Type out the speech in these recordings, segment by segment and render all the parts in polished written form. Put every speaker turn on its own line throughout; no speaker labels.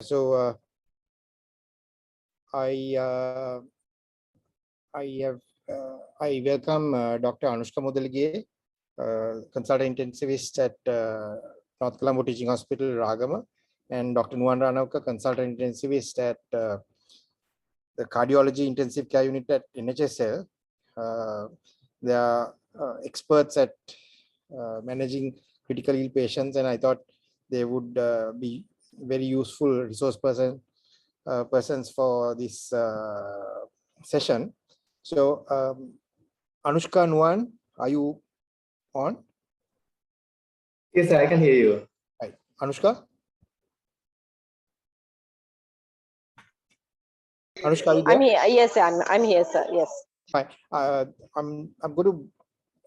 So I welcome Dr. Anushka Mudalige, consultant intensivist at North Colombo Teaching Hospital, Ragama, and Dr. Nuwan Ranawka, consultant intensivist at the cardiology intensive care unit at NHSL. They are experts at managing critical ill patients, and I thought they would be very useful resource persons for this session. So, Anushka, Nuwan, are you on?
Yes, I can hear you.
Hi, Anushka. Anushka, are you there?
I'm here. Yes, I'm here, sir. Yes.
Fine. I'm going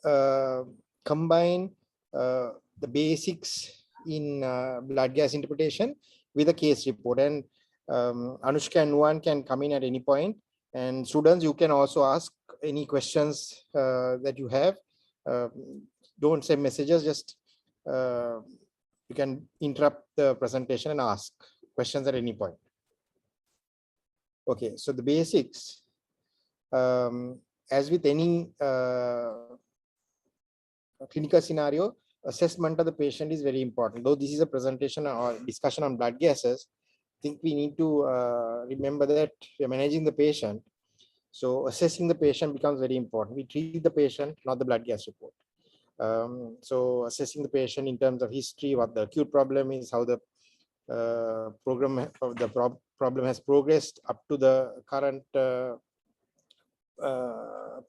to combine the basics in blood gas interpretation with a case report, and Anushka and Nuwan can come in at any point. And students, you can also ask any questions that you have. Don't send messages, just you can interrupt the presentation and ask questions at any point. Okay, so the basics, as with any clinical scenario, assessment of the patient is very important. Though this is a presentation or discussion on blood gases, I think we need to remember that we are managing the patient. So assessing the patient becomes very important. We treat the patient, not the blood gas report. So assessing the patient in terms of history, what the acute problem is, how the problem has progressed up to the current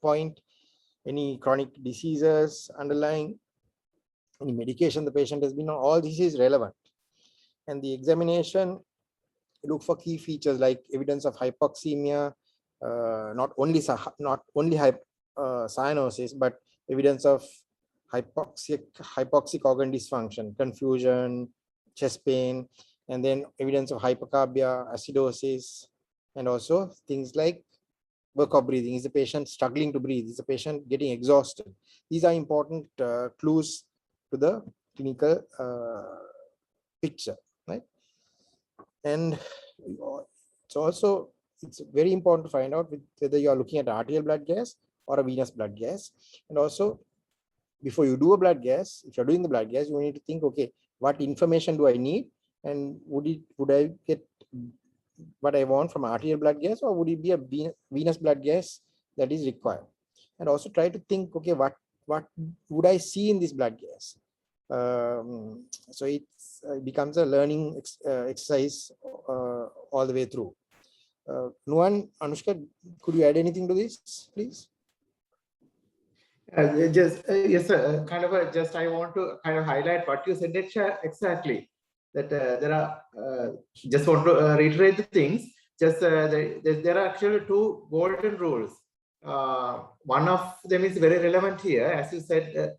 point, any chronic diseases underlying, any medication the patient has been on, all this is relevant. And the examination, look for key features like evidence of hypoxemia, not only cyanosis, but evidence of hypoxic organ dysfunction, confusion, chest pain, and then evidence of hypercarbia, acidosis, and also things like work of breathing. Is the patient struggling to breathe? Is the patient getting exhausted? These are important clues to the clinical picture, right? And it's very important to find out whether you are looking at arterial blood gas or a venous blood gas. And also, before you do a blood gas, if you're doing the blood gas, you need to think, okay, what information do I need? And would I get what I want from arterial blood gas, or would it be a venous blood gas that is required? And also try to think, okay, what would I see in this blood gas? So it becomes a learning exercise all the way through. Nuwan, Anushka, could you add anything to this, please?
Yes, sir. Just I want to kind of highlight what you said exactly. That there are, just want to reiterate the things. Just there are actually two golden rules. One of them is very relevant here, as you said,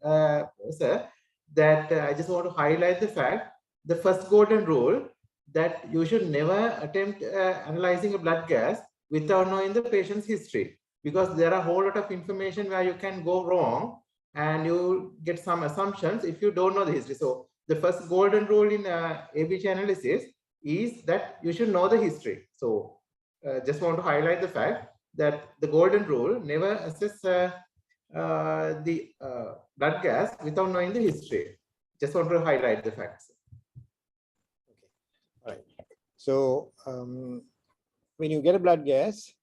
sir. That I just want to highlight the fact. The first golden rule that you should never attempt analyzing a blood gas without knowing the patient's history, because there are a whole lot of information where you can go wrong and you get some assumptions if you don't know the history. So the first golden rule in ABC analysis is that you should know the history. So just want to highlight the fact that the golden rule, never assess the blood gas without knowing the history. Just want to highlight the facts.
Okay, all right. So when you get a blood gas,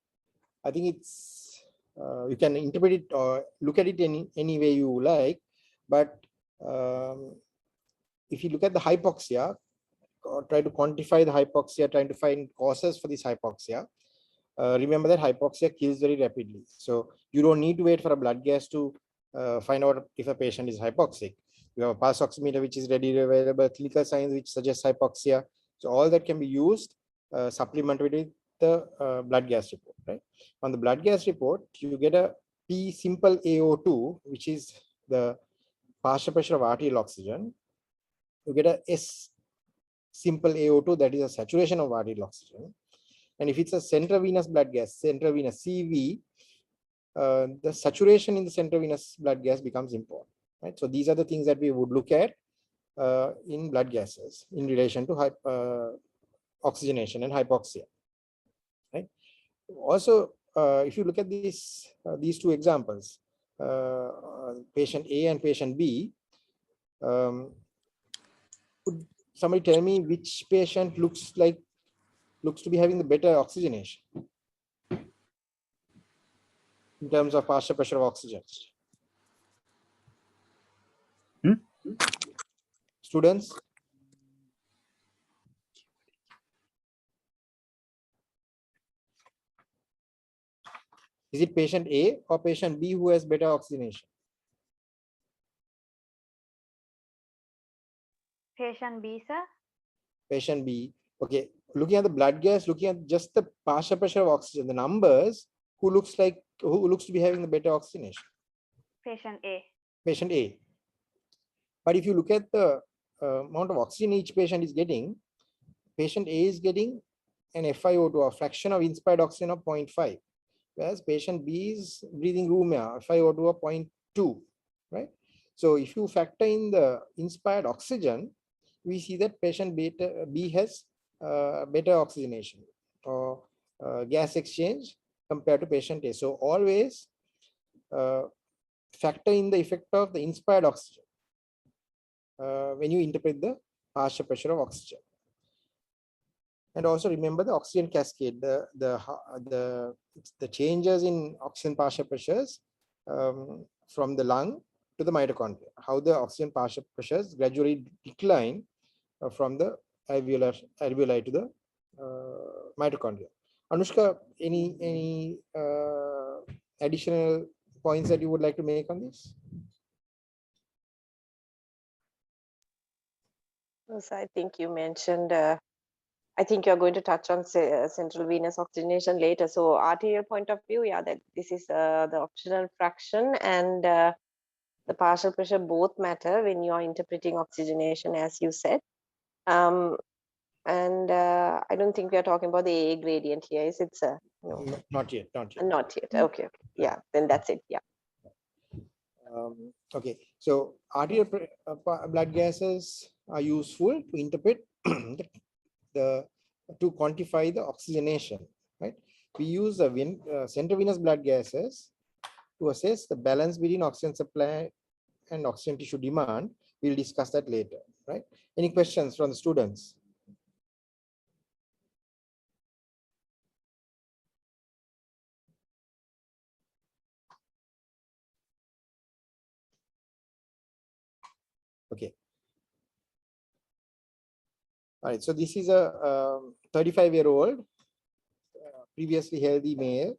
I think it's you can interpret it or look at it any way you like, but if you look at the hypoxia, or try to quantify the hypoxia, trying to find causes for this hypoxia, remember that hypoxia kills very rapidly. So you don't need to wait for a blood gas to find out if a patient is hypoxic. You have a pulse oximeter which is readily available, clinical signs which suggest hypoxia. So all that can be used supplemented with the blood gas report, right? On the blood gas report, you get a P simple AO2, which is the partial pressure of arterial oxygen. You get a S simple AO2, that is a saturation of arterial oxygen. And if it's a central venous blood gas, central venous CV, the saturation in the central venous blood gas becomes important, right? So these are the things that we would look at in blood gases in relation to oxygenation and hypoxia, right? Also, if you look at these two examples, patient A and patient B, could somebody tell me which patient looks to be having the better oxygenation in terms of partial pressure of oxygen? Students? Is it patient A or patient B who has better oxygenation?
Patient B, sir.
Patient B. Okay. Looking at the blood gas, looking at just the partial pressure of oxygen, the numbers, who looks to be having the better oxygenation?
Patient A.
Patient A. But if you look at the amount of oxygen each patient is getting, patient A is getting an FiO2, a fraction of inspired oxygen of 0.5, whereas patient B is breathing room air, FiO2 of 0.2, right? So if you factor in the inspired oxygen, we see that patient B has better oxygenation or gas exchange compared to patient A. So always factor in the effect of the inspired oxygen when you interpret the partial pressure of oxygen. And also remember the oxygen cascade, the changes in oxygen partial pressures from the lung to the mitochondria, how the oxygen partial pressures gradually decline from the alveoli to the mitochondria. Anushka, any additional points that you would like to make on this?
So I think you mentioned, I think you're going to touch on central venous oxygenation later. So arterial point of view, yeah, that this is the oxygenal fraction and the partial pressure both matter when you are interpreting oxygenation, as you said. And I don't think we are talking about the A gradient here. Is it, sir? No.
Not yet.
Not yet. Okay. Yeah, then that's it. Yeah.
Okay, so arterial blood gases are useful to interpret to quantify the oxygenation, right? We use the central venous blood gases to assess the balance between oxygen supply and oxygen tissue demand. We'll discuss that later, right? Any questions from the students? Okay. All right, so this is a 35-year-old, previously healthy male,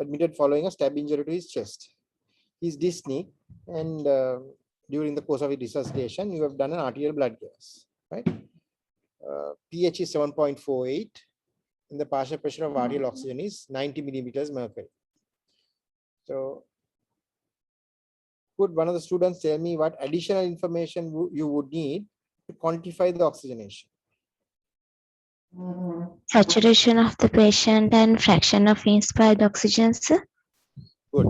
admitted following a stab injury to his chest. He's dyspneic, and during the course of his resuscitation, you have done an arterial blood gas, right? pH is 7.48, and the partial pressure of arterial oxygen is 90 millimeters mercury. So, could one of the students tell me what additional information you would need to quantify the oxygenation?
Saturation of the patient and fraction of inspired oxygen, sir.
Good.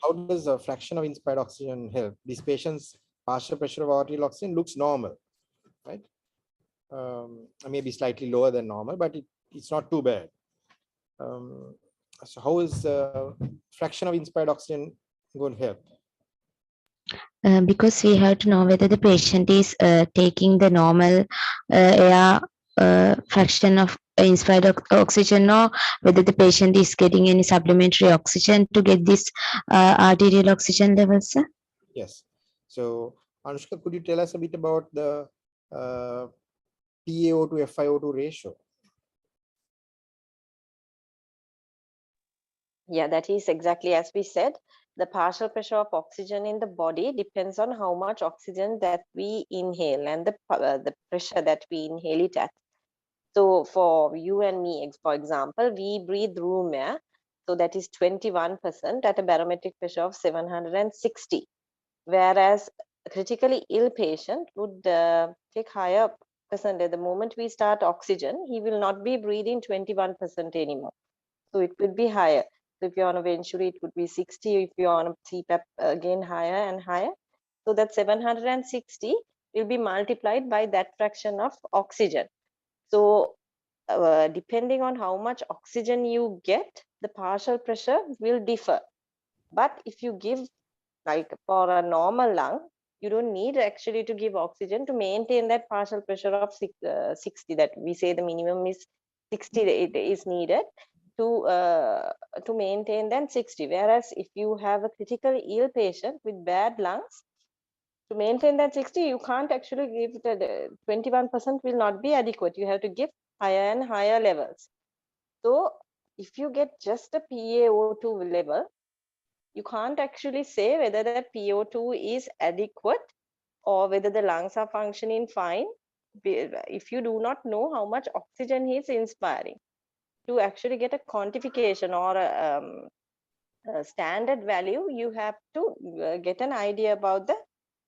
How does a fraction of inspired oxygen help? This patient's partial pressure of arterial oxygen looks normal, right? Maybe slightly lower than normal, but it's not too bad. So how is fraction of inspired oxygen going to help?
Because we have to know whether the patient is taking the normal air fraction of inspired oxygen, or whether the patient is getting any supplementary oxygen to get this arterial oxygen levels, sir.
Yes. So Anushka, could you tell us a bit about the PaO to FiO2 ratio?
Yeah, that is exactly as we said. The partial pressure of oxygen in the body depends on how much oxygen that we inhale and the pressure that we inhale it at. So for you and me, for example, we breathe room air. So that is 21% at a barometric pressure of 760. Whereas a critically ill patient would take higher percent. At the moment we start oxygen, he will not be breathing 21% anymore. So it could be higher. So if you're on a venturi, it would be 60. If you're on a CPAP, again higher and higher. So that 760 will be multiplied by that fraction of oxygen. So depending on how much oxygen you get, the partial pressure will differ. But if you give, like for a normal lung, you don't need actually to give oxygen to maintain that partial pressure of 60, that we say the minimum is 60, it is needed to maintain that 60. Whereas if you have a critically ill patient with bad lungs, to maintain that 60, you can't actually give the 21% will not be adequate. You have to give higher and higher levels. So if you get just a PaO2 level, you can't actually say whether that PO2 is adequate or whether the lungs are functioning fine if you do not know how much oxygen he is inspiring. To actually get a quantification or a standard value, you have to get an idea about the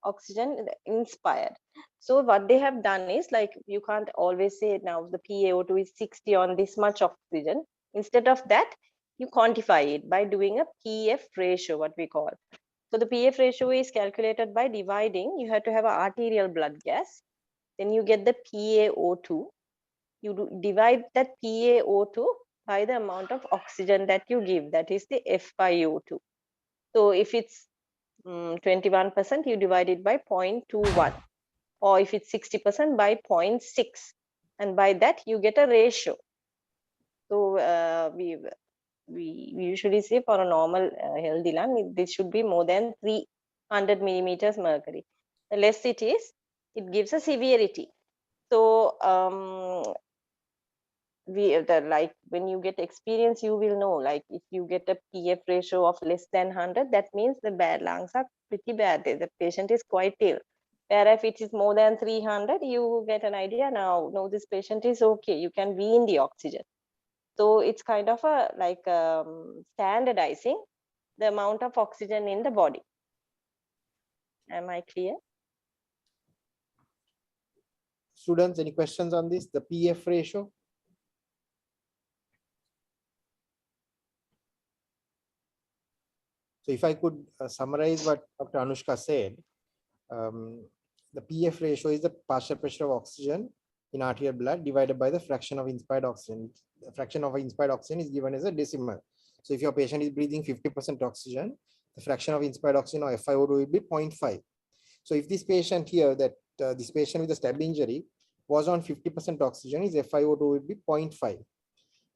oxygen inspired. So what they have done is, like, you can't always say now the PaO2 is 60 on this much oxygen. Instead of that, you quantify it by doing a PF ratio, what we call. So the PF ratio is calculated by dividing. You have to have an arterial blood gas. Then you get the PaO2. You divide that PaO2 by the amount of oxygen that you give. That is the FiO2. So if it's 21%, you divide it by 0.21. Or if it's 60%, by 0.6. And by that, you get a ratio. So we usually say for a normal healthy lung, this should be more than 300 millimeters mercury. The less it is, it gives a severity. So like when you get experience, you will know, like if you get a PF ratio of less than 100, that means the bad lungs are pretty bad. The patient is quite ill. Whereas if it is more than 300, you get an idea now, no, this patient is okay. You can wean the oxygen. So it's kind of a like standardizing the amount of oxygen in the body. Am I clear?
Students, any questions on this, the PF ratio? So if I could summarize what Dr. Anushka said, the PF ratio is the partial pressure of oxygen in arterial blood divided by the fraction of inspired oxygen. The fraction of inspired oxygen is given as a decimal. So if your patient is breathing 50% oxygen, the fraction of inspired oxygen or FiO2 will be 0.5. So if this patient here, this patient with a stab injury was on 50% oxygen, his FiO2 will be 0.5.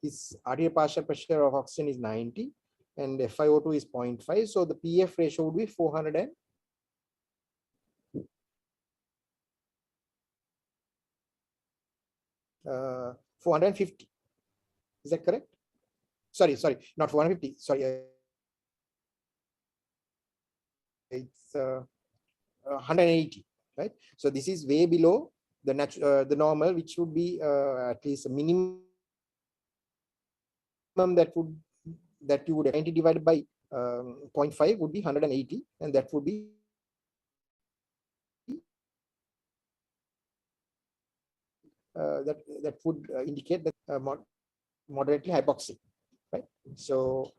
His arterial partial pressure of oxygen is 90 and FiO2 is 0.5. So the PF ratio would be 450. Is that correct? Sorry, not 450. Sorry, it's 180, right? So this is way below the normal, which would be at least a minimum that you would 90 divided by 0.5 would be 180, and that would be that would indicate that moderately hypoxic, right? So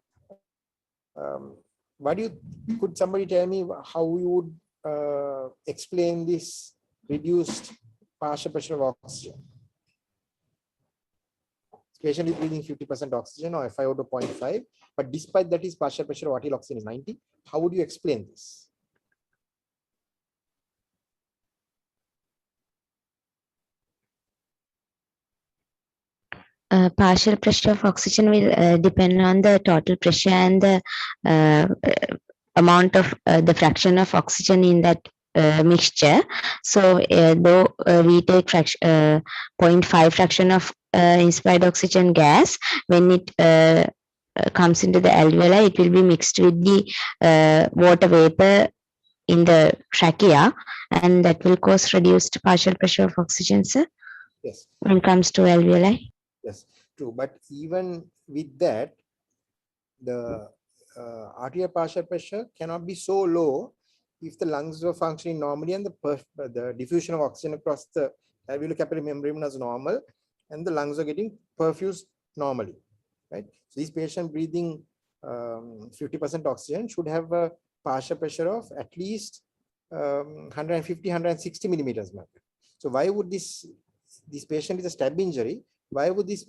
could somebody tell me how you would explain this reduced partial pressure of oxygen? Patient is breathing 50% oxygen or FiO2 0.5, but despite that, his partial pressure of arterial oxygen is 90. How would you explain this?
Partial pressure of oxygen will depend on the total pressure and the amount of the fraction of oxygen in that mixture. So though we take 0.5 fraction of inspired oxygen gas, when it comes into the alveoli, it will be mixed with the water vapor in the trachea, and that will cause reduced partial pressure of oxygen, sir.
Yes.
When it comes to alveoli.
Yes, true. But even with that, the arterial partial pressure cannot be so low if the lungs were functioning normally and the diffusion of oxygen across the alveolo-capillary membrane was normal and the lungs are getting perfused normally, right? So this patient breathing 50% oxygen should have a partial pressure of at least 150, 160 millimeters mercury. So why would this patient with a stab injury why would this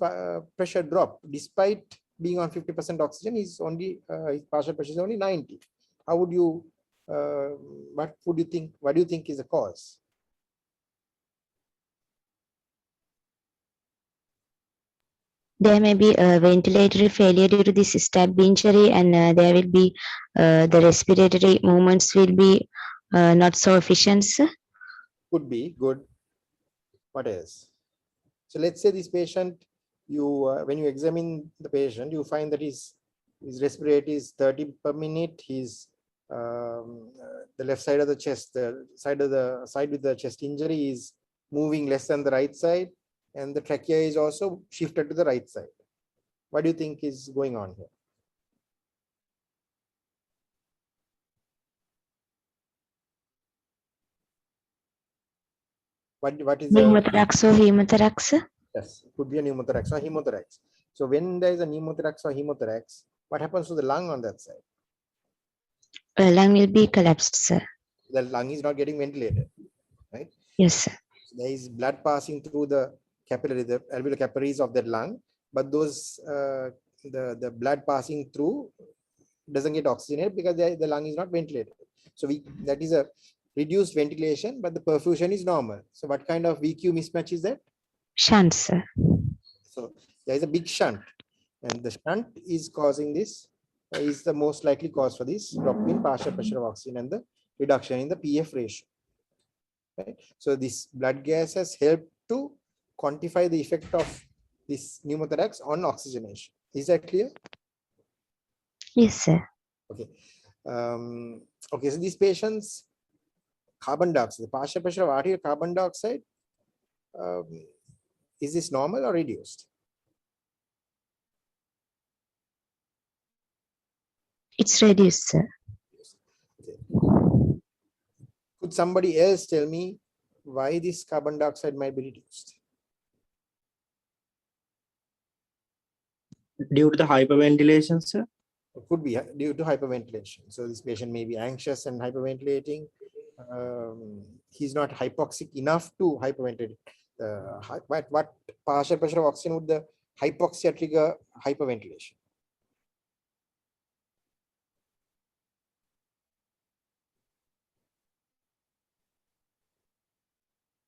pressure drop despite being on 50% oxygen? Is only his partial pressure is only 90. How would you what would you think, what do you think is the cause?
There may be a ventilatory failure due to this stab injury, and there will be the respiratory movements will be not so efficient, sir.
Could be. Good. What else? So let's say this patient, you when you examine the patient, you find that his respiratory is 30 per minute. His the left side of the chest, the side with the chest injury is moving less than the right side, and the trachea is also shifted to the right side. What do you think is going on here? What is the
Pneumothorax or hemothorax?
yes, could be a pneumothorax or hemothorax. So when there is a pneumothorax or hemothorax, what happens to the lung on that side?
Lung will be collapsed, sir.
The lung is not getting ventilated, right?
Yes, sir.
So there is blood passing through the capillary, the alveolar capillaries of that lung, but those the blood passing through doesn't get oxygenated because the lung is not ventilated. So that is a reduced ventilation, but the perfusion is normal. So what kind of VQ mismatch is that?
Shunt, sir.
So there is a big shunt, and the shunt is causing this, is the most likely cause for this drop in partial pressure of oxygen and the reduction in the PF ratio. Right? So this blood gas has helped to quantify the effect of this pneumothorax on oxygenation. Is that clear?
Yes, sir.
Okay. Okay, so these patients, carbon dioxide, the partial pressure of arterial carbon dioxide, is this normal or reduced?
It's reduced, sir.
Okay. Could somebody else tell me why this carbon dioxide might be reduced?
Due to the hyperventilation, sir.
It could be due to hyperventilation. So this patient may be anxious and hyperventilating. He's not hypoxic enough to hyperventilate. What partial pressure of oxygen would the hypoxia trigger hyperventilation?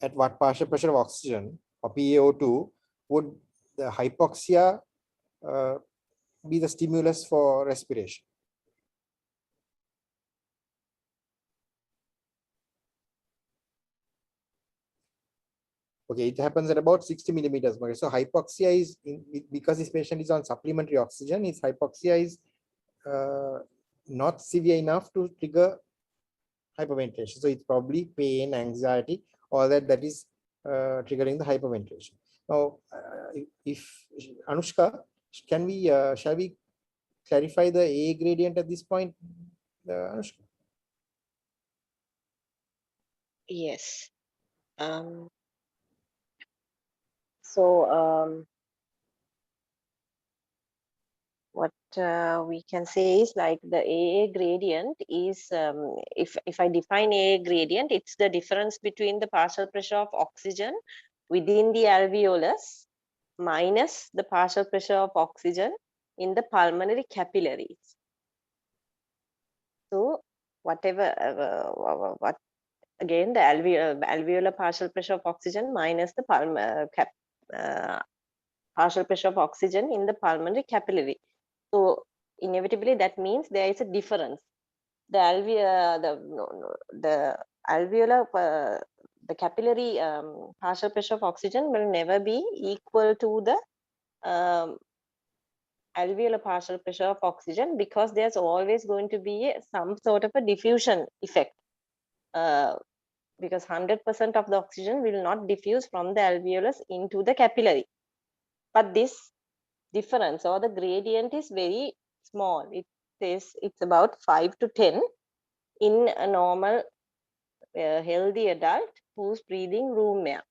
At what partial pressure of oxygen or PaO2 would the hypoxia be the stimulus for respiration? Okay, it happens at about 60 millimeters mercury. So hypoxia is because this patient is on supplementary oxygen, his hypoxia is not severe enough to trigger hyperventilation. So it's probably pain, anxiety, all that is triggering the hyperventilation. Now, if Anushka, can we shall we clarify the A gradient at this point, Anushka?
Yes. So what we can say is like the AA gradient is, if I define AA gradient, it's the difference between the partial pressure of oxygen within the alveolus minus the partial pressure of oxygen in the pulmonary capillaries. So whatever, what again, the alveolar partial pressure of oxygen minus the partial pressure of oxygen in the pulmonary capillary. So inevitably that means there is a difference. The alveolar, the capillary partial pressure of oxygen will never be equal to the alveolar partial pressure of oxygen, because there's always going to be some sort of a diffusion effect. Because 100% of the oxygen will not diffuse from the alveolus into the capillary. But this difference or the gradient is very small. It says it's about 5 to 10 in a normal healthy adult who's breathing room air,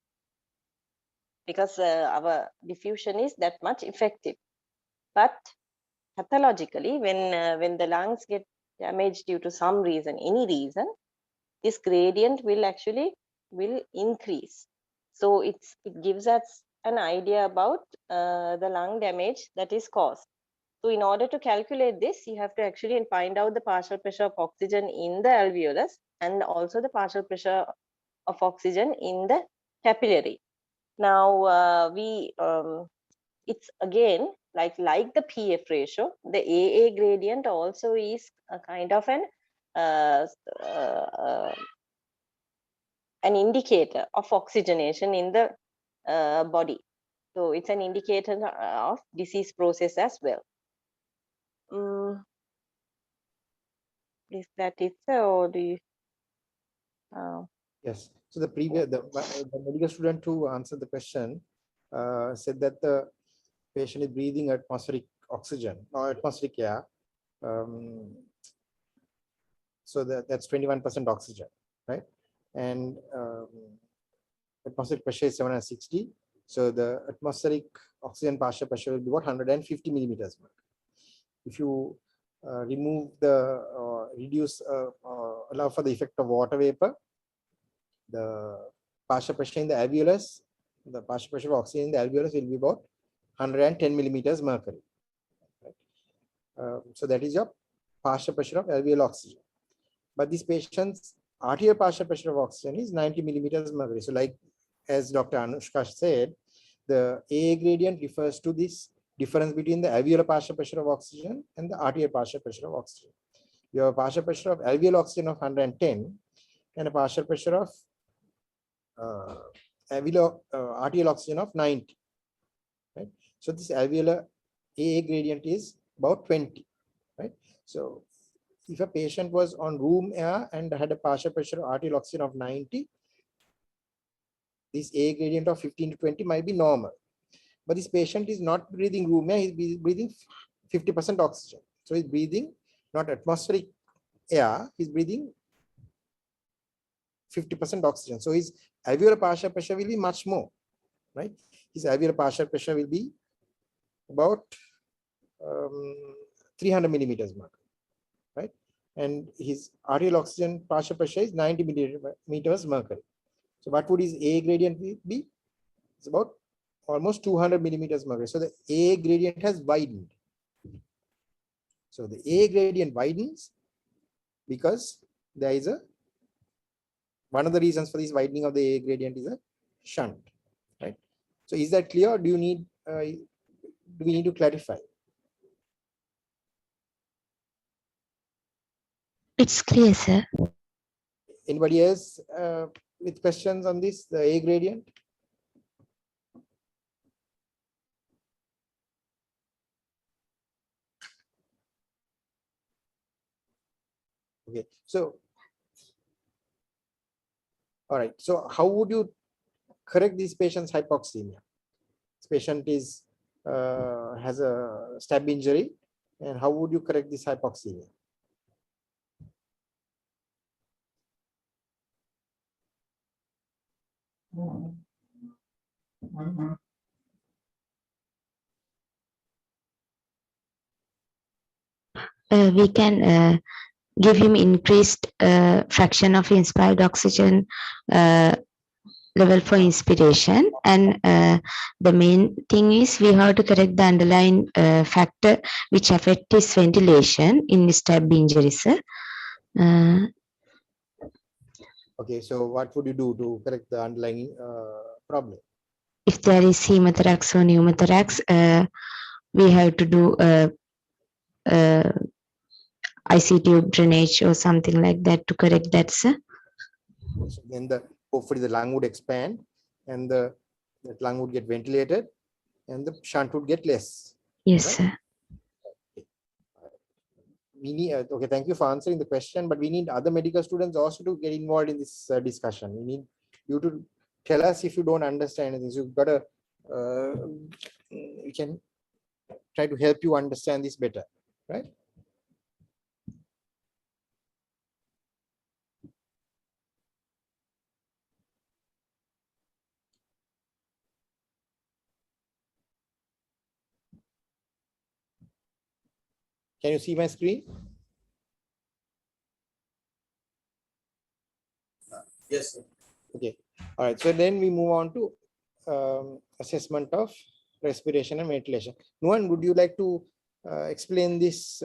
because our diffusion is that much effective. But pathologically, when the lungs get damaged due to some reason, any reason, this gradient will increase. So it gives us an idea about the lung damage that is caused. So in order to calculate this, you have to actually find out the partial pressure of oxygen in the alveolus and also the partial pressure of oxygen in the capillary. Now, it's again like the PF ratio, the AA gradient also is a kind of uh, uh, an indicator of oxygenation in the body. So it's an indicator of disease process as well. Is that it, sir, or do you?
Yes. So the medical student who answered the question said that the patient is breathing atmospheric oxygen or atmospheric air. So that's 21% oxygen, right? And atmospheric pressure is 760. So the atmospheric oxygen partial pressure will be what, 150 millimeters. If you remove the allow for the effect of water vapor, the partial pressure in the alveolus, the partial pressure of oxygen in the alveolus will be about 110 millimeters mercury. Right? So that is your partial pressure of alveolar oxygen. But this patient's arterial partial pressure of oxygen is 90 millimeters mercury. So like as Dr. Anushka said, the AA gradient refers to this difference between the alveolar partial pressure of oxygen and the arterial partial pressure of oxygen. You have a partial pressure of alveolar oxygen of 110 and a partial pressure of arterial oxygen of 90. Right? So this alveolar AA gradient is about 20. Right? So if a patient was on room air and had a partial pressure of arterial oxygen of 90, this AA gradient of 15 to 20 might be normal. But this patient is not breathing room air, he's breathing 50% oxygen. So he's breathing not atmospheric air, he's breathing 50% oxygen. So his alveolar partial pressure will be much more, right? His alveolar partial pressure will be about 300 millimeters mercury, right? And his arterial oxygen partial pressure is 90 millimeters mercury. So what would his AA gradient be? It's about almost 200 millimeters mercury. So the AA gradient has widened. So the AA gradient widens because there is one of the reasons for this widening of the AA gradient is a shunt, right? So is that clear? Or do you need? Do we need to clarify?
It's clear, sir.
Anybody else with questions on this, the AA gradient? Okay, so all right. So how would you correct this patient's hypoxemia? This patient is has a stab injury, and how would you correct this hypoxemia?
We can give him increased fraction of inspired oxygen level for inspiration, and the main thing is we have to correct the underlying factor which affect his ventilation in stab injuries.
Okay, so what would you do to correct the underlying problem?
If there is hemothorax or pneumothorax, we have to do IC tube drainage or something like that to correct that, sir.
So then hopefully the lung would expand and that lung would get ventilated and the shunt would get less.
Yes,
right?
sir.
We need, okay, thank you for answering the question, but we need other medical students also to get involved in this discussion. We need you to tell us if you don't understand anything. So you've got to, we can try to help you understand this better, right? Can you see my screen?
Yes, sir.
Okay. All right. So then we move on to assessment of respiration and ventilation. Nuwan, would you like to explain this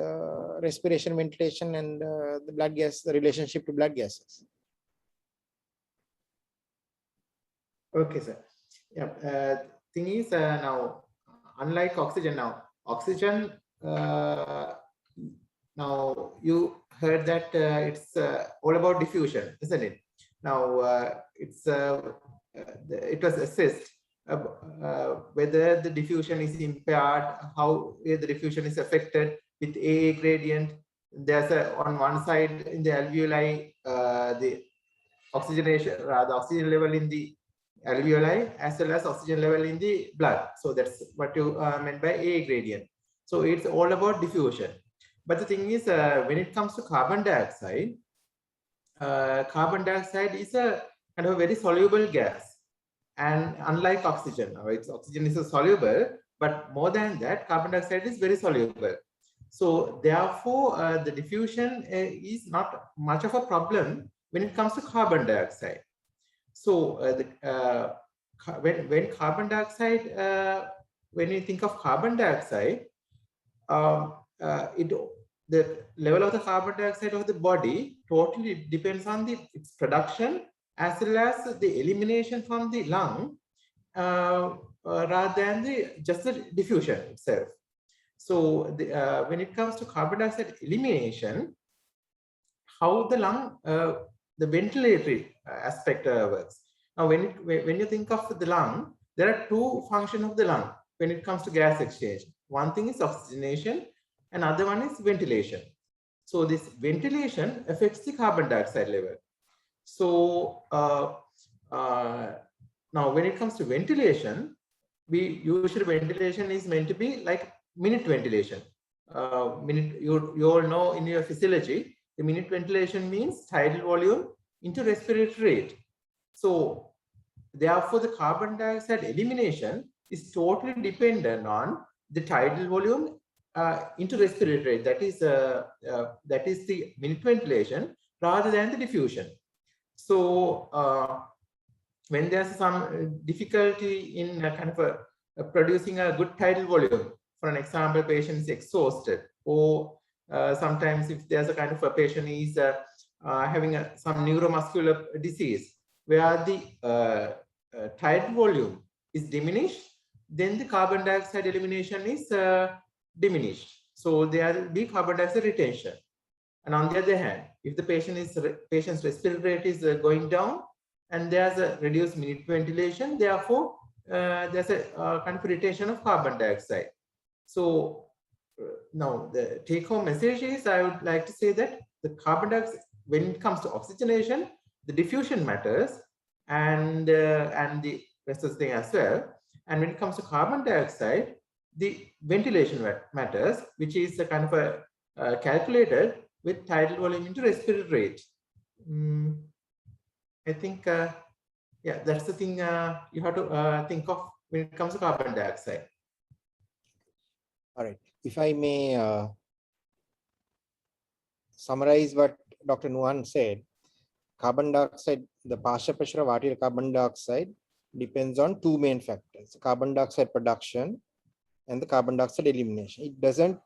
respiration, ventilation, and the blood gas, the relationship to blood gases?
Okay, sir. Yeah. Thing is now, unlike oxygen, oxygen. Now you heard that it's all about diffusion, isn't it? Now it was assessed whether the diffusion is impaired, how the diffusion is affected with AA gradient. There's on one side in the alveoli the oxygenation, the oxygen level in the alveoli as well as oxygen level in the blood. So that's what you meant by AA gradient. So it's all about diffusion. But the thing is, when it comes to carbon dioxide is a kind of a very soluble gas. And unlike oxygen, oxygen is a soluble, but more than that, carbon dioxide is very soluble. So therefore, the diffusion is not much of a problem when it comes to carbon dioxide. So when carbon dioxide, when you think of carbon dioxide, the level of the carbon dioxide of the body totally depends on its production as well as the elimination from the lung rather than just the diffusion itself. So when it comes to carbon dioxide elimination, how the lung, the ventilatory aspect works. Now, when you think of the lung, there are two functions of the lung when it comes to gas exchange. One thing is oxygenation, another one is ventilation. So this ventilation affects the carbon dioxide level. So now when it comes to ventilation, usually ventilation is meant to be like minute ventilation. You all know in your physiology, the minute ventilation means tidal volume into respiratory rate. So therefore, the carbon dioxide elimination is totally dependent on the tidal volume into respiratory rate. That is the minute ventilation rather than the diffusion. So when there's some difficulty in kind of producing a good tidal volume, for an example, patient is exhausted, or sometimes if there's a kind of a patient is having some neuromuscular disease where the tidal volume is diminished, then the carbon dioxide elimination is diminished. So there will be carbon dioxide retention. And on the other hand, if the patient's respiratory rate is going down and there's a reduced minute ventilation, therefore there's a kind of retention of carbon dioxide. So now the take-home message is, I would like to say that the carbon dioxide, when it comes to oxygenation, the diffusion matters, and the rest of the thing as well. And when it comes to carbon dioxide, the ventilation matters, which is a kind of a calculated with tidal volume into respiratory rate. I think, yeah, that's the thing you have to think of when it comes to carbon dioxide.
All right. If I may summarize what Dr. Nuwan said, carbon dioxide, the partial pressure of arterial carbon dioxide depends on two main factors: carbon dioxide production and the carbon dioxide elimination. It doesn't,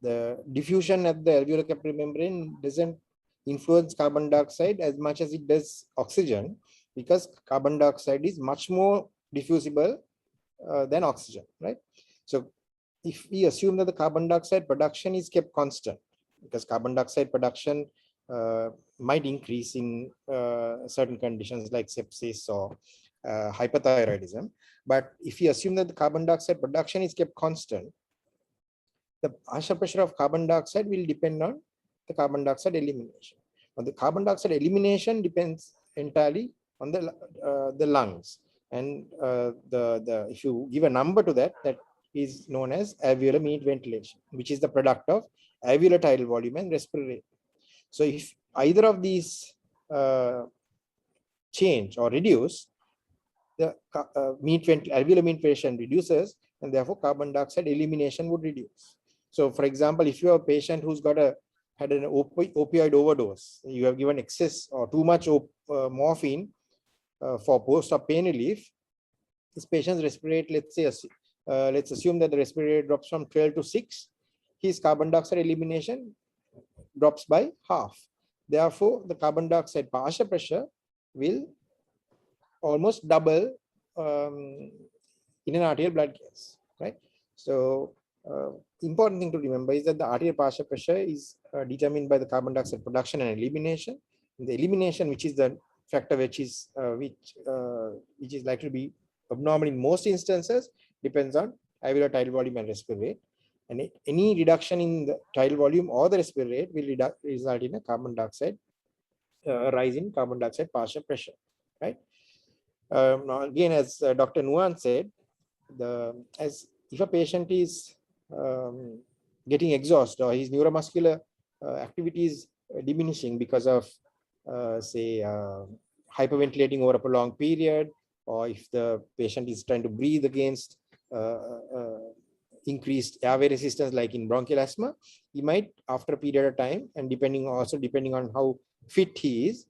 the diffusion at the alveolar capillary membrane doesn't influence carbon dioxide as much as it does oxygen, because carbon dioxide is much more diffusible than oxygen, right? So if we assume that the carbon dioxide production is kept constant, because carbon dioxide production might increase in certain conditions like sepsis or hyperthyroidism. But if you assume that the carbon dioxide production is kept constant, the partial pressure of carbon dioxide will depend on the carbon dioxide elimination. Now, the carbon dioxide elimination depends entirely on the lungs, and if you give a number to that, that is known as alveolar minute ventilation, which is the product of alveolar tidal volume and respiratory rate. So if either of these change or reduce, the alveolar minute ventilation reduces, and therefore carbon dioxide elimination would reduce. So for example, if you have a patient who's had an opioid overdose, you have given excess or too much morphine for post-op pain relief, this patient's respiratory rate, let's assume that the respiratory rate drops from 12 to 6, his carbon dioxide elimination drops by half. Therefore, the carbon dioxide partial pressure will almost double in an arterial blood gas, right? So, important thing to remember is that the arterial partial pressure is determined by the carbon dioxide production and elimination. The elimination, which is the factor which is likely to be abnormal in most instances, depends on alveolar tidal volume and respiratory rate. And any reduction in the tidal volume or the respiratory rate will result in a carbon dioxide rise in carbon dioxide partial pressure, right? Now again, as Dr. Nuan said, if a patient is getting exhausted or his neuromuscular activity is diminishing because of say hyperventilating over a prolonged period, or if the patient is trying to breathe against increased airway resistance like in bronchial asthma, he might after a period of time, and depending on how fit he is,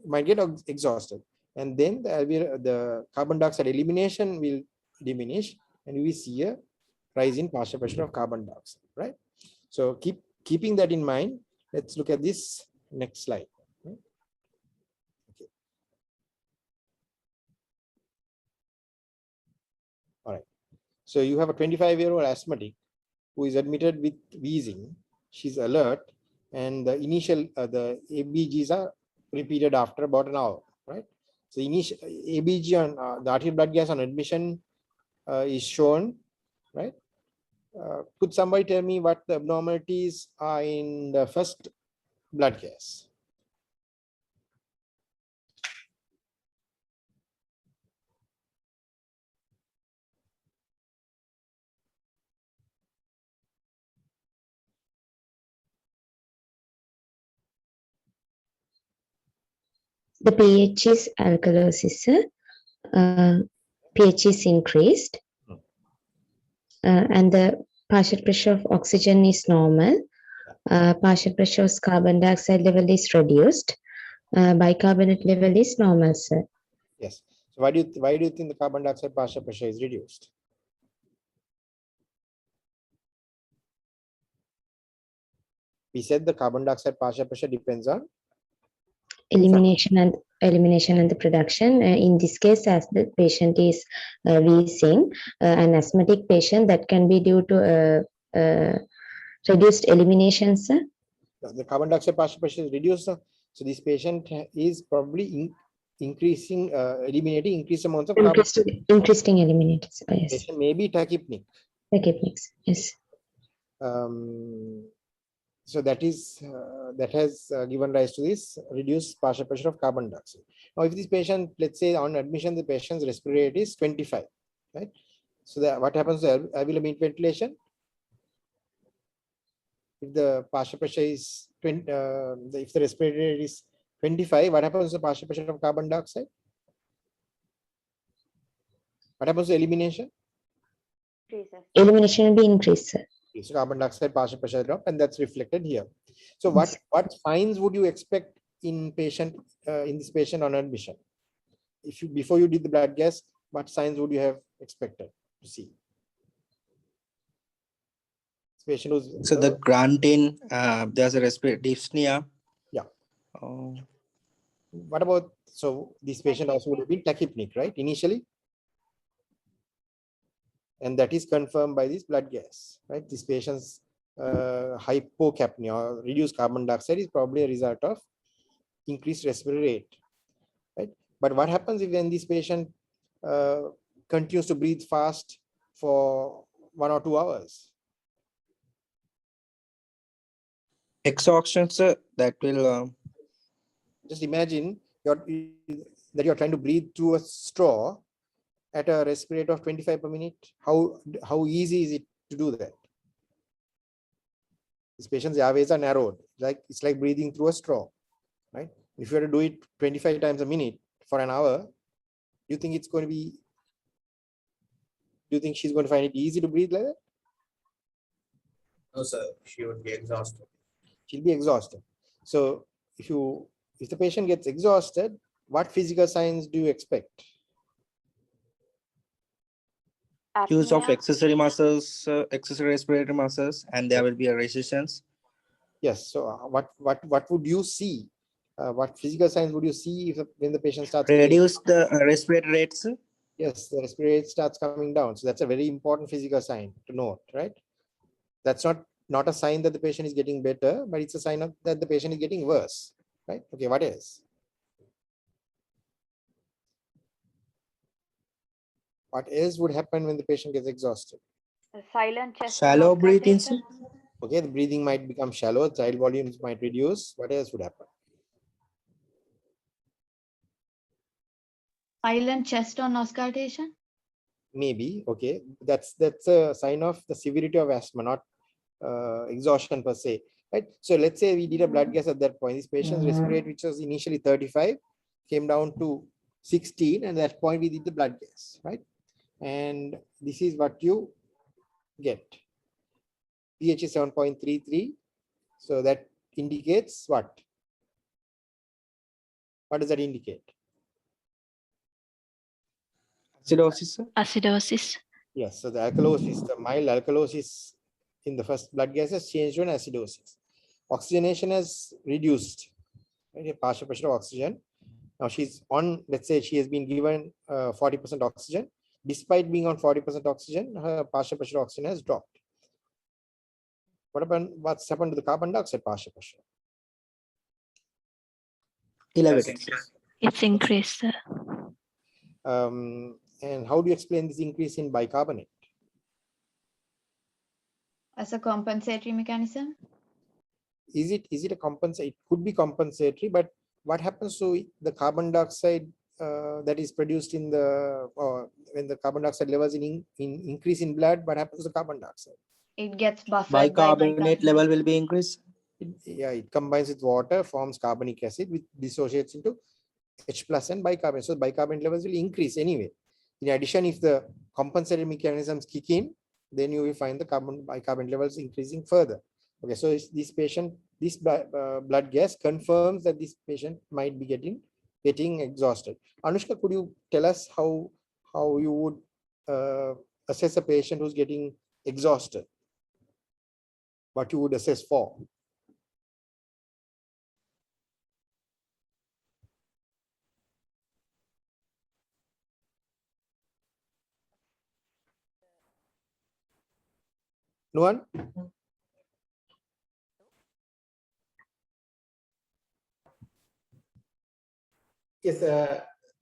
might get exhausted, and then the carbon dioxide elimination will diminish and we see a rise in partial pressure of carbon dioxide, right? So keeping that in mind, let's look at this next slide. Okay. All right. So you have a 25-year-old asthmatic who is admitted with wheezing. She's alert, and the initial the ABGs are repeated after about an hour, right? So initial ABG on the arterial blood gas on admission is shown, right? Could somebody tell me what the abnormalities are in the first blood gas?
The pH is alkalosis, sir. pH is increased, and the partial pressure of oxygen is normal. Partial pressure of carbon dioxide level is reduced. Bicarbonate level is normal, sir.
Yes. So why do you think the carbon dioxide partial pressure is reduced? We said the carbon dioxide partial pressure depends on
Elimination and the production. In this case, as the patient is wheezing, an asthmatic patient, that can be due to reduced elimination, sir.
the carbon dioxide partial pressure is reduced. So this patient is probably eliminating increased amounts of carbon.
Increasing eliminators. Yes.
Patient may be tachypnic.
Tachypnics. Yes.
So that has given rise to this reduced partial pressure of carbon dioxide. Now, if this patient, let's say on admission, the patient's respiratory rate is 25, right? So what happens to alveolar mean ventilation? If the partial pressure is 20, if the respiratory rate is 25, what happens to the partial pressure of carbon dioxide? What happens to elimination?
Increases.
Elimination will be increased, sir.
So carbon dioxide partial pressure drop, and that's reflected here. So what signs would you expect in this patient on admission? If you before you did the blood gas, what signs would you have expected to see? This patient was
So the granting, there's a respiratory dyspnea.
Yeah.
Oh,
What about, so this patient also would have been tachypnic, right, initially? And that is confirmed by this blood gas, right? This patient's hypocapnia or reduced carbon dioxide is probably a result of increased respiratory rate, right? But what happens if when this patient continues to breathe fast for 1 or 2 hours?
exhaustion, sir, that will
Just imagine that you're trying to breathe through a straw at a respiratory rate of 25 per minute. How easy is it to do that? This patient's airways are narrowed, it's like breathing through a straw, right? If you were to do it 25 times a minute for an hour, do you think it's going to be? Do you think she's going to find it easy to breathe like that?
no, sir, she would be exhausted.
She'll be exhausted. So if the patient gets exhausted, what physical signs do you expect?
use of
Apnea.
accessory muscles, accessory respiratory muscles, and there will be a resistance.
Yes. So what would you see? What physical signs would you see if when the patient starts getting-
Reduce the respiratory rates.
Yes, the respiratory rate starts coming down. So that's a very important physical sign to note, right? That's not a sign that the patient is getting better, but it's a sign of that the patient is getting worse, right? Okay, what else? What else would happen when the patient gets exhausted?
Silent chest
Shallow breathing.
auscultation.
Okay, the breathing might become shallow, child volumes might reduce. What else would happen?
Silent chest on auscultation.
Maybe, okay. That's a sign of the severity of asthma, not exhaustion per se, right? So let's say we did a blood gas at that point. This patient's respiratory rate, which was initially 35, came down to 16, and at that point we did the blood gas, right? And this is what you get. pH is 7.33. So that indicates what? What does that indicate?
Acidosis.
Acidosis.
Yes, so the alkalosis, the mild alkalosis in the first blood gas has changed to an acidosis. Oxygenation has reduced, right? A partial pressure of oxygen. Now she's on, let's say she has been given 40% oxygen. Despite being on 40% oxygen, her partial pressure of oxygen has dropped. What's happened to the carbon dioxide partial pressure?
Elevated.
It's increased.
And how do you explain this increase in bicarbonate?
As a compensatory mechanism.
Is it a compensate? It could be compensatory, but what happens to the carbon dioxide that is produced in the when the carbon dioxide levels in increase in blood? What happens to the carbon dioxide?
It gets buffered by
Bicarbonate level will be increased.
It combines with water, forms carbonic acid, which dissociates into H plus and bicarbonate. So bicarbonate levels will increase anyway. In addition, if the compensatory mechanisms kick in, then you will find the bicarbonate levels increasing further. Okay, so this patient, this blood gas confirms that this patient might be getting exhausted. Anushka, could you tell us how you would assess a patient who's getting exhausted? What you would assess for? No one?
Yes,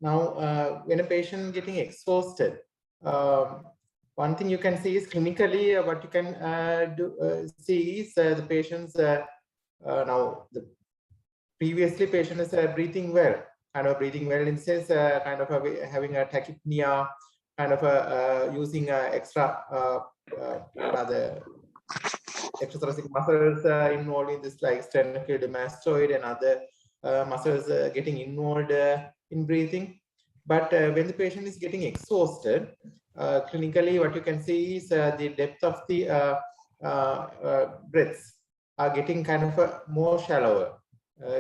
now when a patient getting exhausted, one thing you can see is clinically what you can see is the patient's now the previously patient is breathing well, kind of breathing well in sense kind of having a tachypnea, kind of using extra rather extrathoracic muscles involved in this, like sternocleidomastoid and other muscles getting involved in breathing. But when the patient is getting exhausted, clinically what you can see is the depth of the breaths are getting kind of more shallower,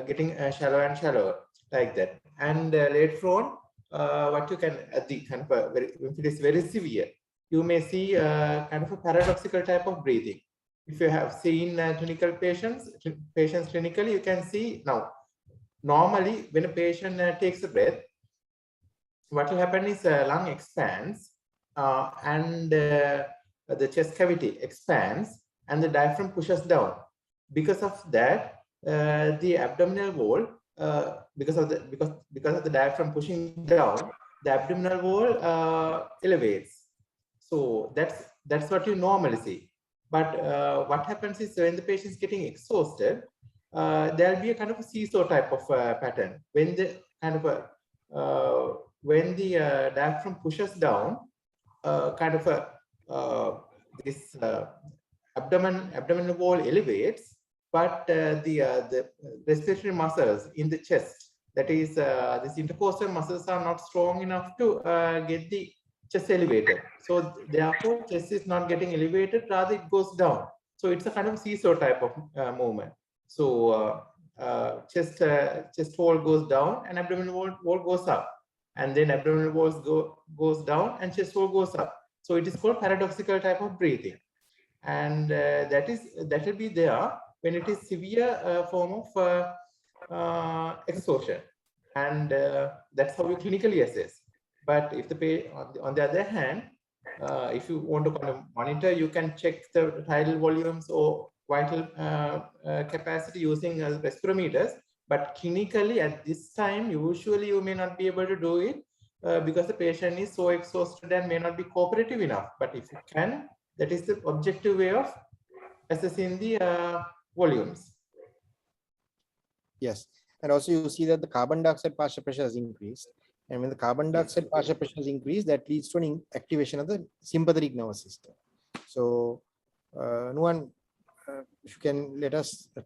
getting shallower and shallower like that. And later on, what you can at the kind of if it is very severe, you may see kind of a paradoxical type of breathing. If you have seen clinical patients clinically, you can see now, normally when a patient takes a breath, what will happen is lung expands and the chest cavity expands and the diaphragm pushes down. Because of that, the abdominal wall, because of the diaphragm pushing down, the abdominal wall elevates. So that's what you normally see. But what happens is when the patient is getting exhausted, there'll be a kind of a seesaw type of pattern. When the kind of when the diaphragm pushes down, kind of this abdominal wall elevates, but the respiratory muscles in the chest, that is these intercostal muscles, are not strong enough to get the chest elevated. So therefore, chest is not getting elevated, rather it goes down. So it's a kind of seesaw type of movement. So chest wall goes down and abdominal wall goes up, and then abdominal wall goes down and chest wall goes up. So it is called paradoxical type of breathing. And that will be there when it is severe form of exhaustion. And that's how you clinically assess. But if on the other hand, if you want to kind of monitor, you can check the tidal volumes or vital capacity using respirometers. But clinically at this time, usually you may not be able to do it because the patient is so exhausted and may not be cooperative enough. But if you can, that is the objective way of assessing the volumes.
Yes, and also you see that the carbon dioxide partial pressure has increased. And when the carbon dioxide partial pressure is increased, that leads to an activation of the sympathetic nervous system. So, Nuwan, if you can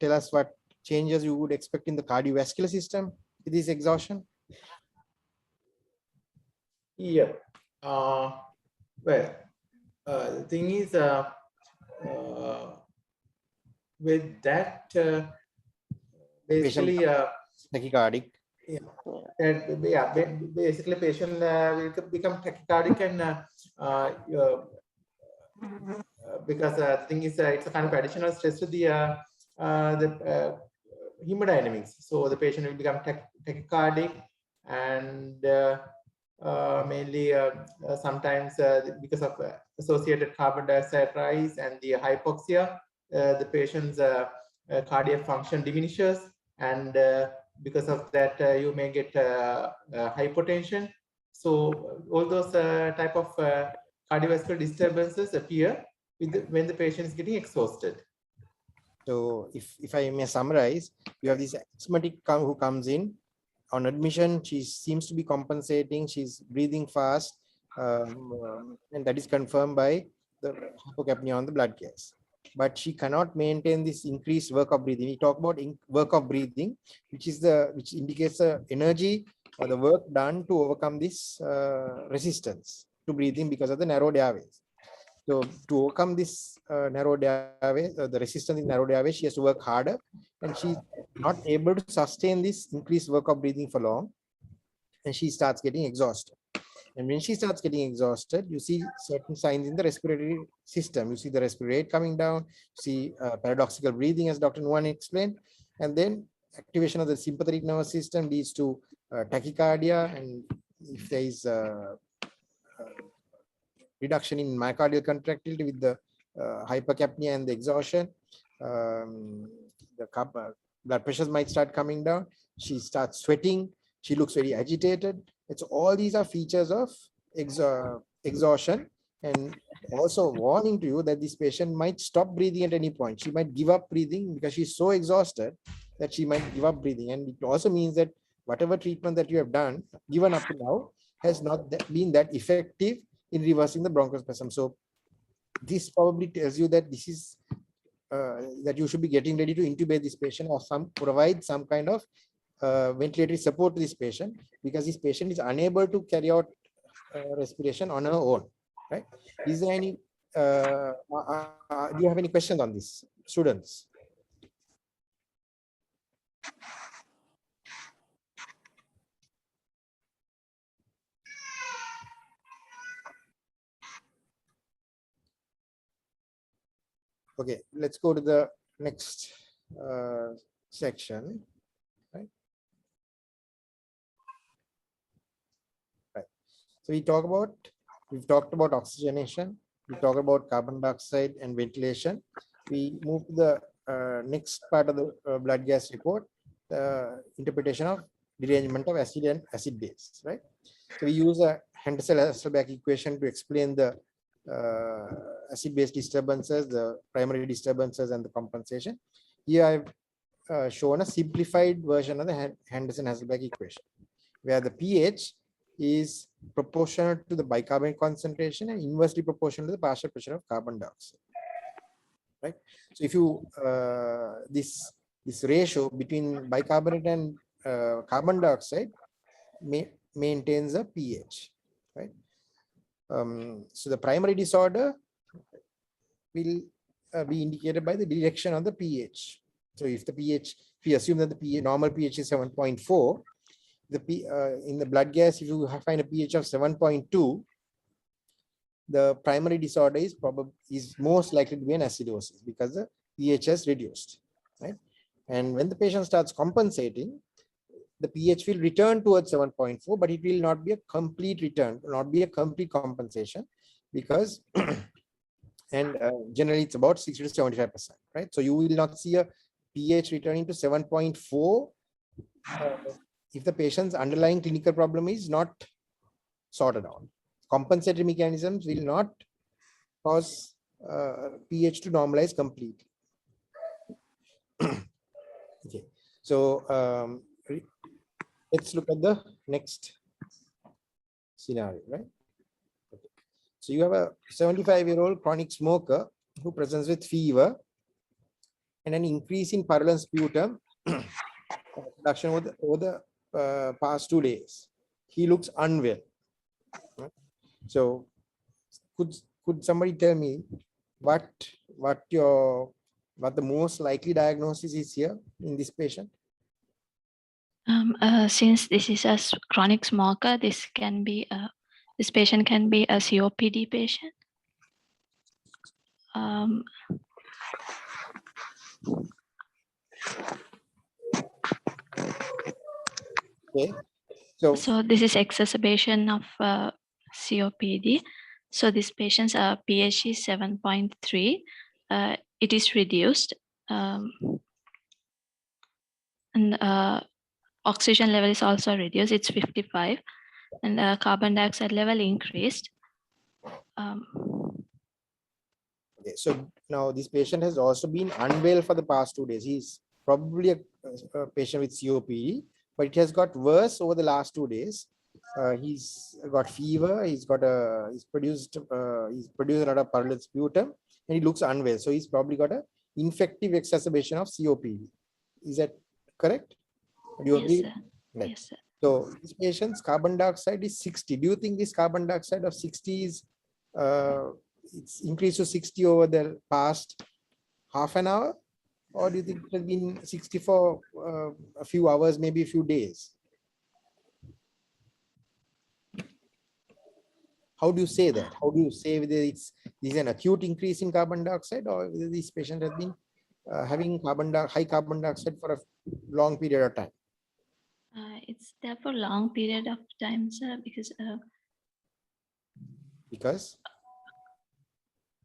tell us what changes you would expect in the cardiovascular system with this exhaustion.
Yeah. Well, the thing is, with that, basically,
tachycardic.
Basically, patient will become tachycardic and because the thing is, it's a kind of additional stress to the hemodynamics. So the patient will become tachycardic and mainly sometimes because of associated carbon dioxide rise and the hypoxia, the patient's cardiac function diminishes, and because of that you may get hypotension. So all those type of cardiovascular disturbances appear when the patient is getting exhausted.
So if I may summarize, you have this asthmatic who comes in. On admission, she seems to be compensating. She's breathing fast, and that is confirmed by the hypocapnia on the blood gas. But she cannot maintain this increased work of breathing. We talk about work of breathing, which indicates the energy or the work done to overcome this resistance to breathing because of the narrowed airways. So to overcome this narrowed airways, the resistance in narrowed airways, she has to work harder, and she's not able to sustain this increased work of breathing for long, and she starts getting exhausted. And when she starts getting exhausted, you see certain signs in the respiratory system. You see the respiratory rate coming down, see paradoxical breathing, as Dr. Nuwan explained, and then activation of the sympathetic nervous system leads to tachycardia, and if there is reduction in myocardial contractility with the hypercapnia and the exhaustion, the blood pressures might start coming down. She starts sweating. She looks very agitated. It's all these are features of exhaustion, and also warning to you that this patient might stop breathing at any point. She might give up breathing because she's so exhausted that she might give up breathing. And it also means that whatever treatment that you have given up to now has not been that effective in reversing the bronchospasm. So this probably tells you that this is that you should be getting ready to intubate this patient or provide some kind of ventilatory support to this patient, because this patient is unable to carry out respiration on her own. Right? Is there any? Do you have any questions on this, students? Okay, let's go to the next section. Right. So we've talked about oxygenation, we talked about carbon dioxide and ventilation. We move to the next part of the blood gas report, interpretation of derangement of acid and acid base, right? So we use a Henderson-Hasselbalch equation to explain the acid-base disturbances, the primary disturbances, and the compensation. Here I've shown a simplified version of the Henderson-Hasselbalch equation, where the pH is proportional to the bicarbonate concentration and inversely proportional to the partial pressure of carbon dioxide. Right. So if you this ratio between bicarbonate and carbon dioxide maintains a pH. Right. So the primary disorder will be indicated by the direction of the pH. So if the pH, if we assume that the normal pH is 7.4, in the blood gas, if you find a pH of 7.2, the primary disorder is most likely to be an acidosis because the pH has reduced, right? And when the patient starts compensating, the pH will return towards 7.4, but it will not be a complete return, not be a complete compensation, because and generally it's about 60 to 75%, right? So you will not see a pH returning to 7.4 if the patient's underlying clinical problem is not sorted out. Compensatory mechanisms will not cause pH to normalize completely. Okay, so let's look at the next scenario, right? Okay. So you have a 75-year-old chronic smoker who presents with fever and an increase in purulent sputum production over the past 2 days. He looks unwell. Right? So could somebody tell me what the most likely diagnosis is here in this patient?
Since this is a chronic smoker, this patient can be a COPD patient.
Okay, so
this is exacerbation of COPD. So this patient's pH is 7.3. It is reduced, and oxygen level is also reduced. It's 55, and carbon dioxide level increased.
okay, so now this patient has also been unwell for the past 2 days. He's probably a patient with COPD, but it has got worse over the last 2 days. He's got fever. He's produced a lot of purulent sputum, and he looks unwell. So he's probably got a infective exacerbation of COPD. Is that correct? Do you agree?
Yes, sir.
Right.
Yes, sir.
So this patient's carbon dioxide is 60. Do you think this carbon dioxide of 60 is it's increased to 60 over the past half an hour, or do you think it has been 60 for a few hours, maybe a few days? How do you say that? How do you say whether it's an acute increase in carbon dioxide, or whether this patient has been having high carbon dioxide for a long period of time?
It's there for long period of time, sir, because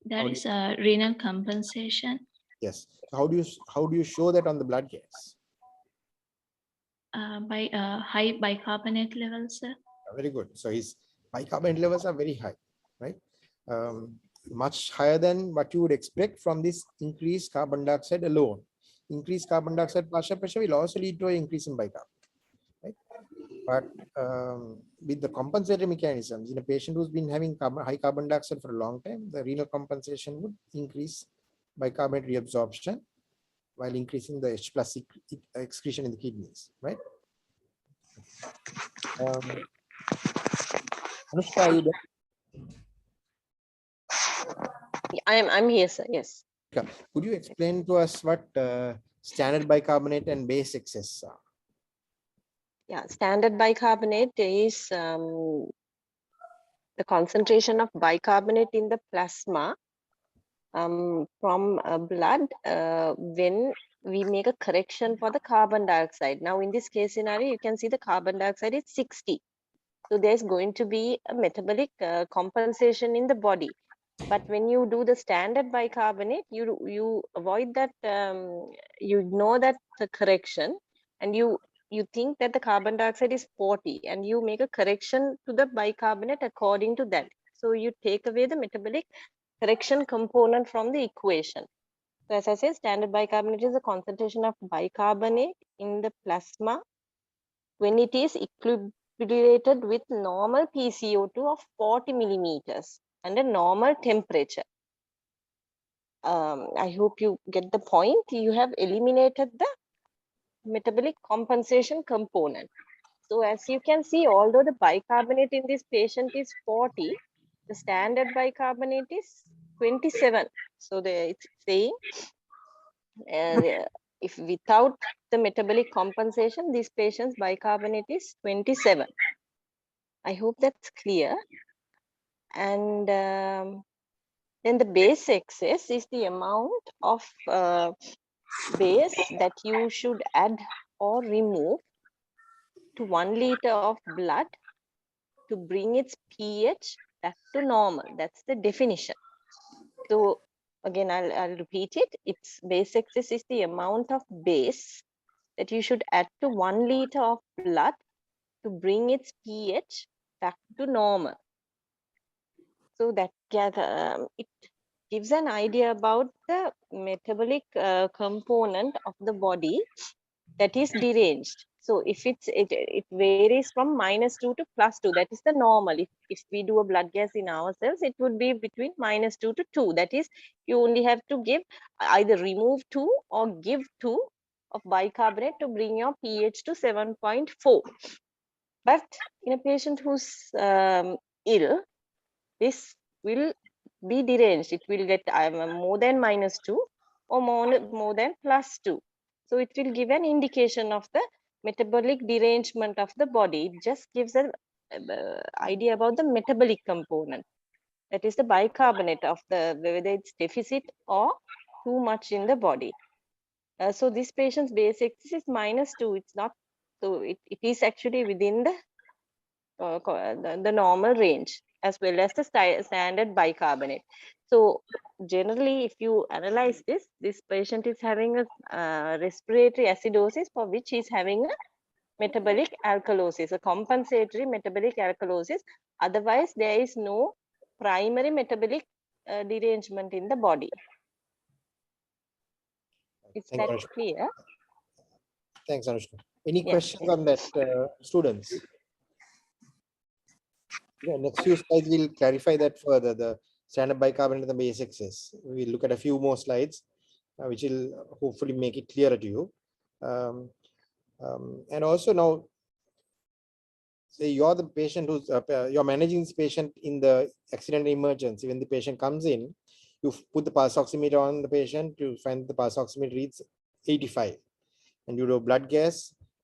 there is a renal compensation.
Yes. How do you show that on the blood gas?
By high bicarbonate levels, sir.
Very good. So his bicarbonate levels are very high, right? Much higher than what you would expect from this increased carbon dioxide alone. Increased carbon dioxide partial pressure will also lead to an increase in bicarbonate, right? But with the compensatory mechanisms, in a patient who's been having high carbon dioxide for a long time, the renal compensation would increase bicarbonate reabsorption while increasing the H+ excretion in the kidneys, right? Anushka, are you there?
I'm here, sir. Yes.
Could you explain to us what standard bicarbonate and base excess are?
Yeah, standard bicarbonate is the concentration of bicarbonate in the plasma from blood when we make a correction for the carbon dioxide. Now, in this case scenario, you can see the carbon dioxide is 60. So there's going to be a metabolic compensation in the body. But when you do the standard bicarbonate, you avoid that, you ignore that correction, and you think that the carbon dioxide is 40, and you make a correction to the bicarbonate according to that. So you take away the metabolic correction component from the equation. So as I said, standard bicarbonate is a concentration of bicarbonate in the plasma when it is equilibrated with normal PCO2 of 40 millimeters and a normal temperature. I hope you get the point. You have eliminated the metabolic compensation component. So as you can see, although the bicarbonate in this patient is 40, the standard bicarbonate is 27. So it's saying if without the metabolic compensation, this patient's bicarbonate is 27. I hope that's clear. And then the base excess is the amount of base that you should add or remove to 1 liter of blood to bring its pH back to normal. That's the definition. So again, I'll repeat it. Its base excess is the amount of base that you should add to 1 liter of blood to bring its pH back to normal. So that it gives an idea about the metabolic component of the body that is deranged. So if it varies from -2 to +2, that is the normal. If we do a blood gas in ourselves, it would be between -2 to 2. That is, you only have to give either remove 2 or give 2 of bicarbonate to bring your pH to 7.4. But in a patient who's ill, this will be deranged. It will get more than -2 or more than +2. So it will give an indication of the metabolic derangement of the body. It just gives an idea about the metabolic component. That is the bicarbonate of whether it's deficit or too much in the body. So this patient's base excess is -2. It's not, so it is actually within the normal range, as well as the standard bicarbonate. So generally, if you analyze this patient is having a respiratory acidosis for which he's having a metabolic alkalosis, a compensatory metabolic alkalosis. Otherwise, there is no primary metabolic derangement in the body. Is
Thank
that
you, Anushka.
clear?
Thanks, Anushka. Any
Yes.
questions on that, students? Yeah, next few slides will clarify that further, the standard bicarbonate and the base excess. We'll look at a few more slides, which will hopefully make it clearer to you. And also now, say you're the patient who's, you're managing this patient in the accident emergency. When the patient comes in, you put the pulse oximeter on the patient, you find the pulse oximeter reads 85. And you do blood gas,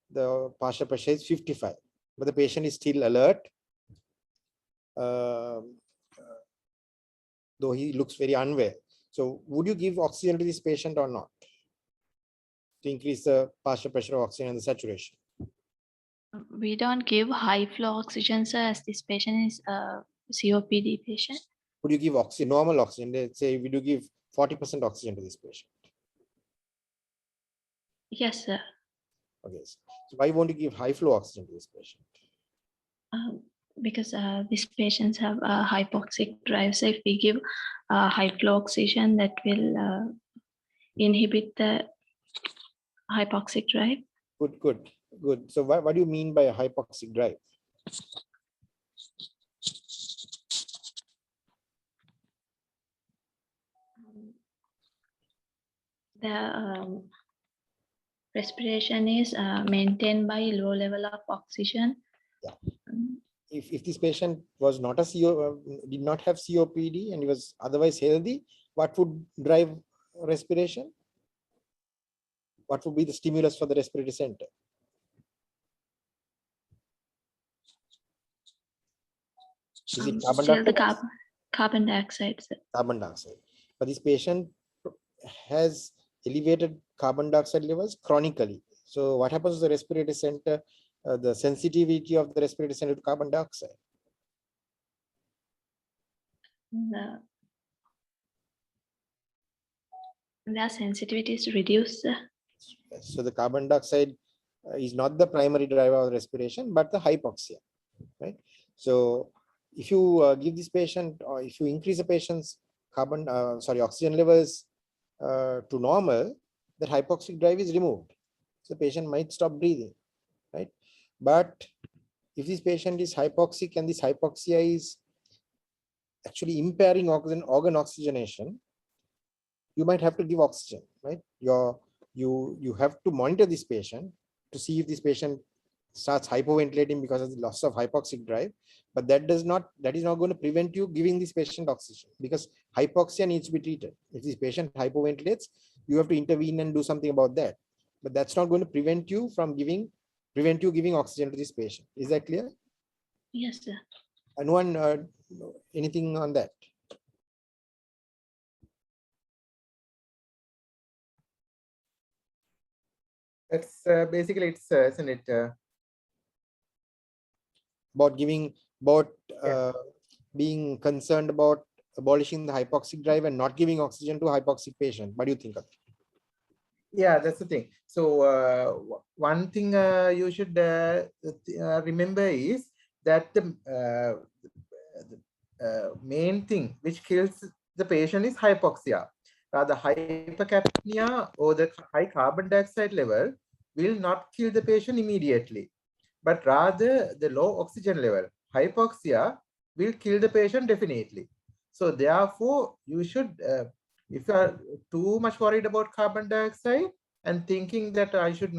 the partial pressure is 55. But the patient is still alert. Though he looks very unwell. So would you give oxygen to this patient or not to increase the partial pressure of oxygen and the saturation?
We don't give high flow oxygen, sir, as this patient is a COPD patient.
Would you give oxygen, normal oxygen? Let's say we do give 40% oxygen to this patient.
Yes, sir.
Okay. So why won't you give high flow oxygen to this patient?
Because these patients have a hypoxic drive. So if we give high flow oxygen, that will inhibit the hypoxic drive.
Good. So what do you mean by a hypoxic drive?
The respiration is maintained by low level of oxygen.
Yeah. If this patient was not a did not have COPD and he was otherwise healthy, what would drive respiration? What would be the stimulus for the respiratory center? Is it carbon
Still the
dioxide?
carbon dioxide, sir.
Carbon dioxide. But this patient has elevated carbon dioxide levels chronically. So what happens to the respiratory center, the sensitivity of the respiratory center to carbon dioxide?
Their sensitivity is reduced, sir.
So the carbon dioxide is not the primary driver of respiration, but the hypoxia, right? So if you give this patient, or if you increase the patient's oxygen levels to normal, that hypoxic drive is removed. So the patient might stop breathing, right? But if this patient is hypoxic and this hypoxia is actually impairing organ oxygenation, you might have to give oxygen, right? You have to monitor this patient to see if this patient starts hypoventilating because of the loss of hypoxic drive, but that is not going to prevent you giving this patient oxygen, because hypoxia needs to be treated. If this patient hypoventilates, you have to intervene and do something about that, but that's not going to prevent you giving oxygen to this patient. Is that clear?
Yes, sir.
And one, Anything on that?
That's basically it's isn't it?
About giving, about
Yeah.
being concerned about abolishing the hypoxic drive and not giving oxygen to hypoxic patient. What do you think of it?
Yeah, that's the thing. So one thing you should remember is that the main thing which kills the patient is hypoxia. The hypercapnia or the high carbon dioxide level will not kill the patient immediately, but rather the low oxygen level, hypoxia, will kill the patient definitely. So therefore, you should, if you are too much worried about carbon dioxide and thinking that you should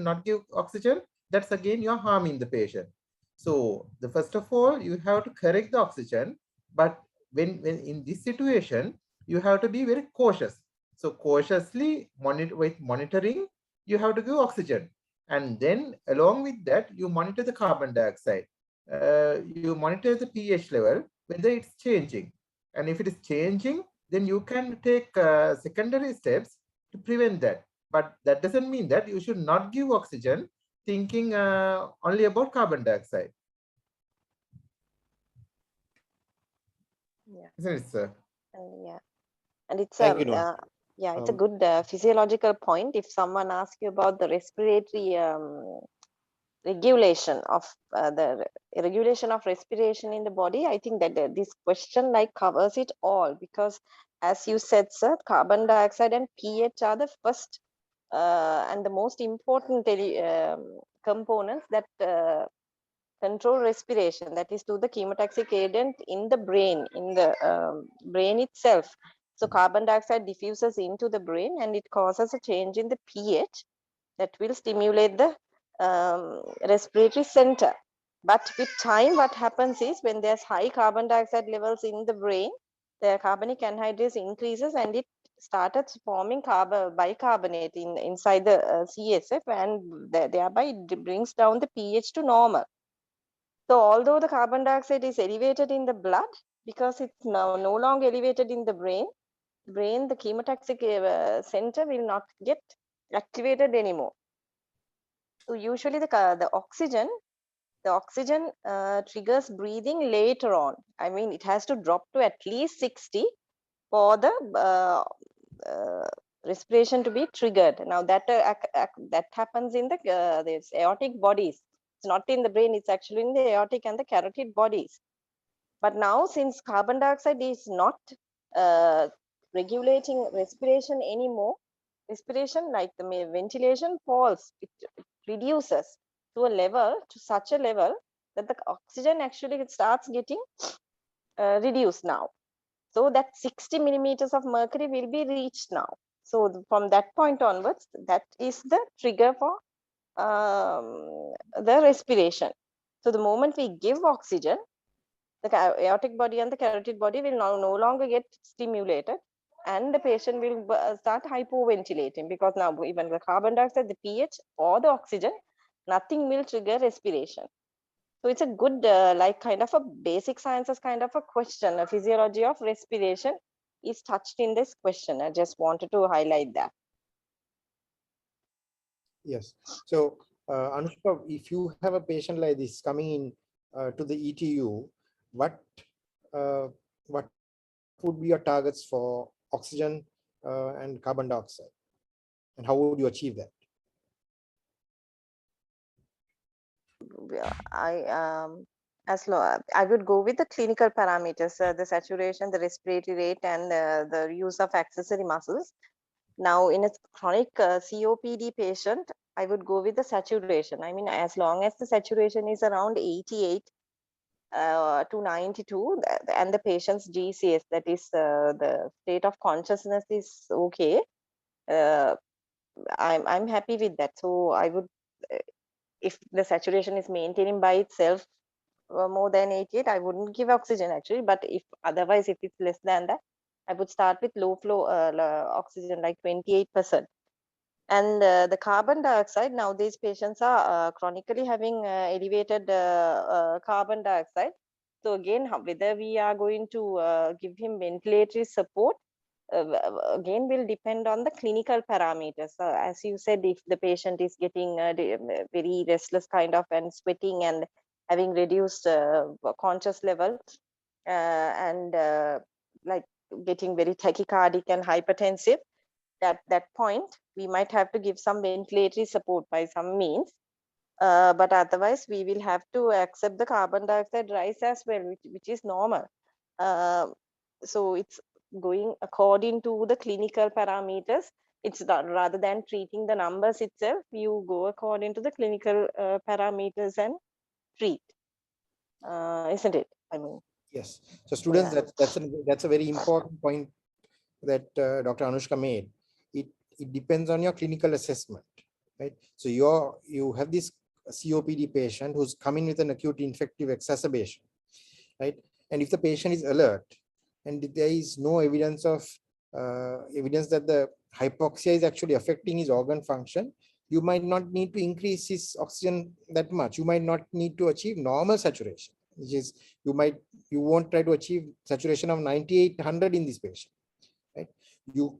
not give oxygen, that's again you're harming the patient. So the first of all, you have to correct the oxygen, but when in this situation, you have to be very cautious. So cautiously with monitoring, you have to give oxygen. And then along with that, you monitor the carbon dioxide. You monitor the pH level, whether it's changing. And if it is changing, then you can take secondary steps to prevent that. But that doesn't mean that you should not give oxygen thinking only about carbon dioxide.
Yeah.
Isn't it, sir?
Yeah. And it's
Thank you, Noor.
yeah, it's a
Um,
good physiological point. If someone asks you about the respiratory regulation of regulation of respiration in the body, I think that this question like covers it all, because as you said, sir, carbon dioxide and pH are the first and the most important components that control respiration, that is to the chemotaxic agent in the brain, in the brain itself. So carbon dioxide diffuses into the brain and it causes a change in the pH that will stimulate the respiratory center. But with time, what happens is when there's high carbon dioxide levels in the brain, the carbonic anhydrase increases and it started forming bicarbonate inside the CSF, and thereby it brings down the pH to normal. So although the carbon dioxide is elevated in the blood, because it's now no longer elevated in the brain, the chemotaxic center will not get activated anymore. So usually the oxygen triggers breathing later on. I mean, it has to drop to at least 60 for the respiration to be triggered. Now that happens in the aortic bodies. It's not in the brain, it's actually in the aortic and the carotid bodies. But now, since carbon dioxide is not regulating respiration anymore, respiration, like the ventilation, falls. It reduces to such a level that the oxygen actually starts getting reduced now. So that 60 millimeters of mercury will be reached now. So from that point onwards, that is the trigger for the respiration. So the moment we give oxygen, the aortic body and the carotid body will no longer get stimulated, and the patient will start hypoventilating, because now even the carbon dioxide, the pH or the oxygen, nothing will trigger respiration. So it's a good like kind of a basic sciences kind of a question. A physiology of respiration is touched in this question. I just wanted to highlight that.
Yes. So, Anushka, if you have a patient like this coming in to the ETU, what would be your targets for oxygen and carbon dioxide, and how would you achieve that?
I would go with the clinical parameters, the saturation, the respiratory rate, and the use of accessory muscles. Now, in a chronic COPD patient, I would go with the saturation. I mean, as long as the saturation is around 88 to 92, and the patient's GCS, that is the state of consciousness, is okay, I'm happy with that. So I would, if the saturation is maintaining by itself more than 88, I wouldn't give oxygen actually. But if otherwise, if it's less than that, I would start with low flow oxygen, like 28%. And the carbon dioxide, now these patients are chronically having elevated carbon dioxide. So again, whether we are going to give him ventilatory support, again will depend on the clinical parameters. As you said, if the patient is getting very restless kind of and sweating and having reduced conscious level and like getting very tachycardic and hypertensive, at that point we might have to give some ventilatory support by some means. But otherwise we will have to accept the carbon dioxide rise as well, which is normal. So it's going according to the clinical parameters. It's not, rather than treating the numbers itself, you go according to the clinical parameters and treat, isn't it? I mean,
Yes. So students,
yeah.
that's a very important point that Dr. Anushka made. It depends on your clinical assessment, right? So you have this COPD patient who's coming with an acute infective exacerbation, right? And if the patient is alert and there is no evidence that the hypoxia is actually affecting his organ function, you might not need to increase his oxygen that much. You might not need to achieve normal saturation, which is you won't try to achieve saturation of 9800 in this patient, right? You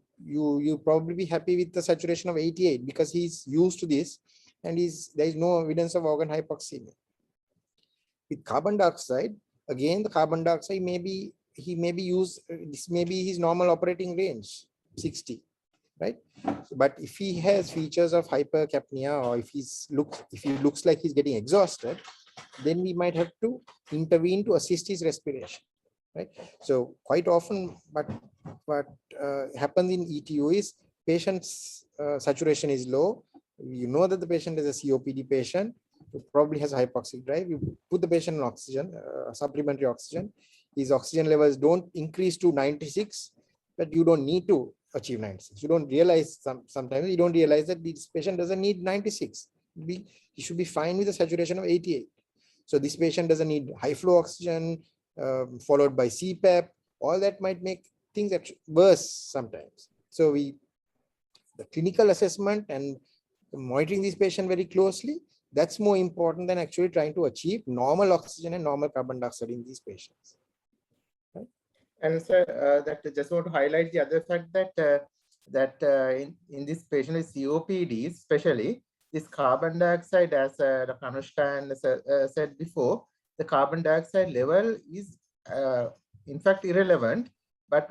probably be happy with the saturation of 88 because he's used to this and there is no evidence of organ hypoxemia. With carbon dioxide, again, the carbon dioxide he may be used, this may be his normal operating range, 60, right? But if he has features of hypercapnia, or if he looks like he's getting exhausted, then we might have to intervene to assist his respiration, right? So quite often, but what happens in ETU is patient's saturation is low. You know that the patient is a COPD patient who probably has a hypoxic drive. You put the patient on oxygen, supplementary oxygen. His oxygen levels don't increase to 96, but you don't need to achieve 96. You don't realize sometimes you don't realize that this patient doesn't need 96. He should be fine with a saturation of 88. So this patient doesn't need high flow oxygen followed by CPAP. All that might make things worse sometimes. So the clinical assessment and monitoring this patient very closely, that's more important than actually trying to achieve normal oxygen and normal carbon dioxide in these patients. Right?
And so that just want to highlight the other fact that in this patient with COPD, especially this carbon dioxide, as Dr. Anushka said before, the carbon dioxide level is in fact irrelevant, but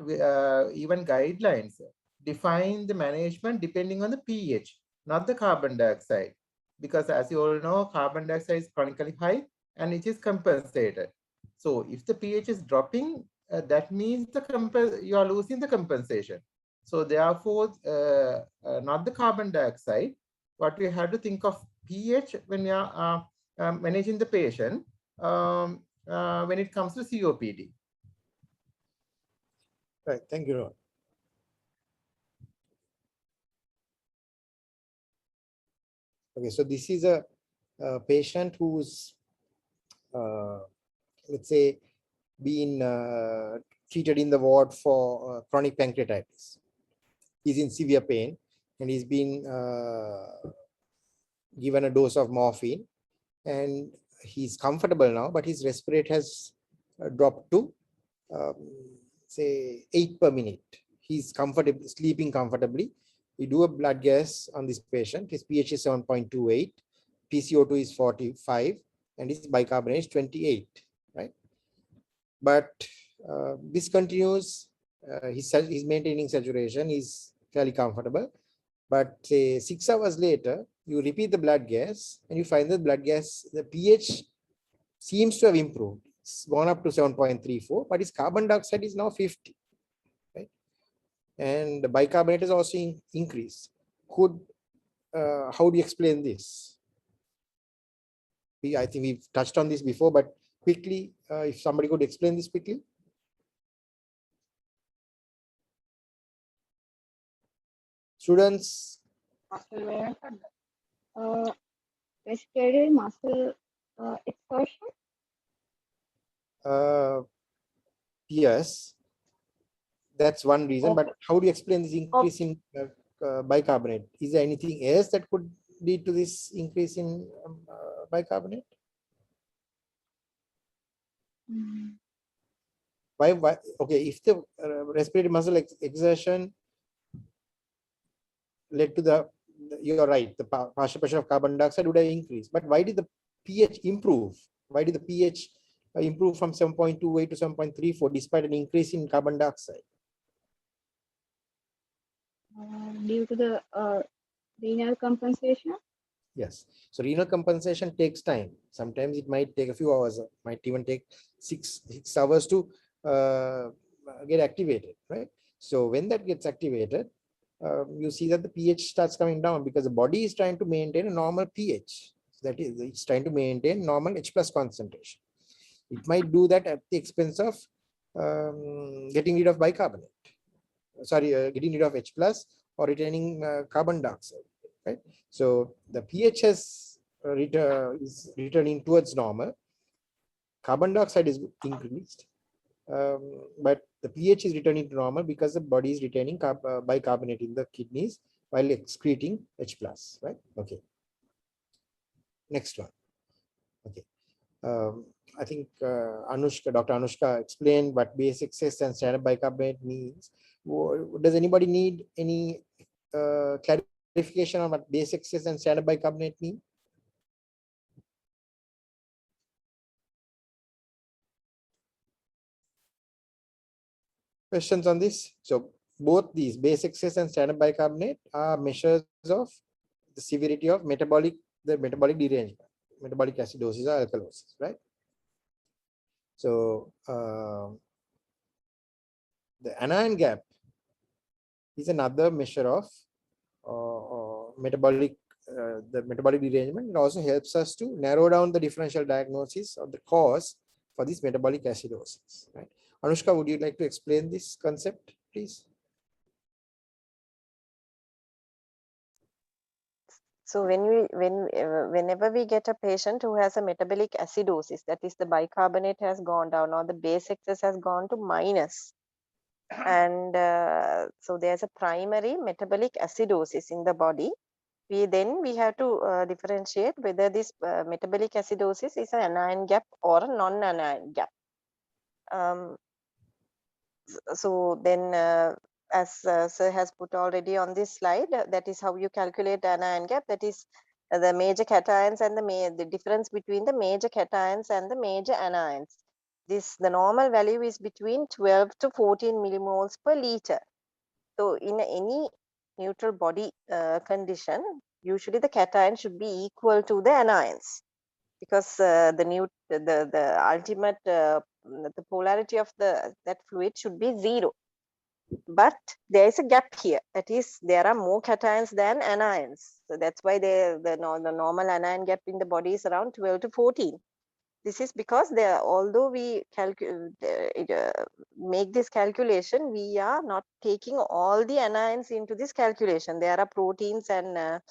even guidelines define the management depending on the pH, not the carbon dioxide, because as you all know, carbon dioxide is chronically high and it is compensated. So if the pH is dropping, that means you are losing the compensation. So therefore, not the carbon dioxide. What we have to think of pH when we are managing the patient when it comes to COPD.
Right. Thank you, Ron. Okay, so this is a patient who's, let's say, been treated in the ward for chronic pancreatitis. He's in severe pain and he's been given a dose of morphine and he's comfortable now, but his respirate has dropped to say 8 per minute. He's comfortable, sleeping comfortably. We do a blood gas on this patient. His pH is 7.28, PCO2 is 45, and his bicarbonate is 28, right? But this continues. He's maintaining saturation. He's fairly comfortable. But say 6 hours later, you repeat the blood gas and you find that blood gas, the pH seems to have improved. It's gone up to 7.34, but his carbon dioxide is now 50, right? And the bicarbonate is also increased. How do you explain this? I think we've touched on this before, but quickly, if somebody could explain this quickly. Students.
Muscle wear and respiratory muscle exhaustion.
Yes, that's one reason.
Okay.
But how do you explain this increase in bicarbonate? Is there anything else that could lead to this increase in bicarbonate?
Mm.
Why? Okay, if the respiratory muscle exertion led to you're right, the partial pressure of carbon dioxide would have increased. But why did the pH improve? Why did the pH improve from 7.28 to 7.34 despite an increase in carbon dioxide?
Due to the renal compensation.
Yes. So renal compensation takes time. Sometimes it might take a few hours, might even take six hours to get activated, right? So when that gets activated, you see that the pH starts coming down because the body is trying to maintain a normal pH. That is, it's trying to maintain normal H plus concentration. It might do that at the expense of getting rid of bicarbonate. Sorry, getting rid of H plus or retaining carbon dioxide, right? So the pH is returning towards normal. Carbon dioxide is increased, but the pH is returning to normal because the body is retaining bicarbonate in the kidneys while excreting H plus, right? Okay. Next one. Okay. I think Dr. Anushka explained what base excess and standard bicarbonate means. Does anybody need any clarification on what base excess and standard bicarbonate mean? Questions on this? So both these base excess and standard bicarbonate are measures of the severity of metabolic derangement, metabolic acidosis or alkalosis, right? So the anion gap is another measure of metabolic the metabolic derangement. It also helps us to narrow down the differential diagnosis of the cause for this metabolic acidosis, right? Anushka, would you like to explain this concept, please?
So whenever we get a patient who has a metabolic acidosis, that is the bicarbonate has gone down or the base excess has gone to minus, and so there's a primary metabolic acidosis in the body, we have to differentiate whether this metabolic acidosis is an anion gap or a non-anion gap. So then as sir has put already on this slide, that is how you calculate anion gap. That is the major cations and the difference between the major cations and the major anions. The normal value is between 12 to 14 millimoles per liter. So in any neutral body condition, usually the cation should be equal to the anions, because the ultimate the polarity of that fluid should be 0. But there is a gap here. That is, there are more cations than anions. So that's why the normal anion gap in the body is around 12 to 14. This is because although we make this calculation, we are not taking all the anions into this calculation. There are proteins and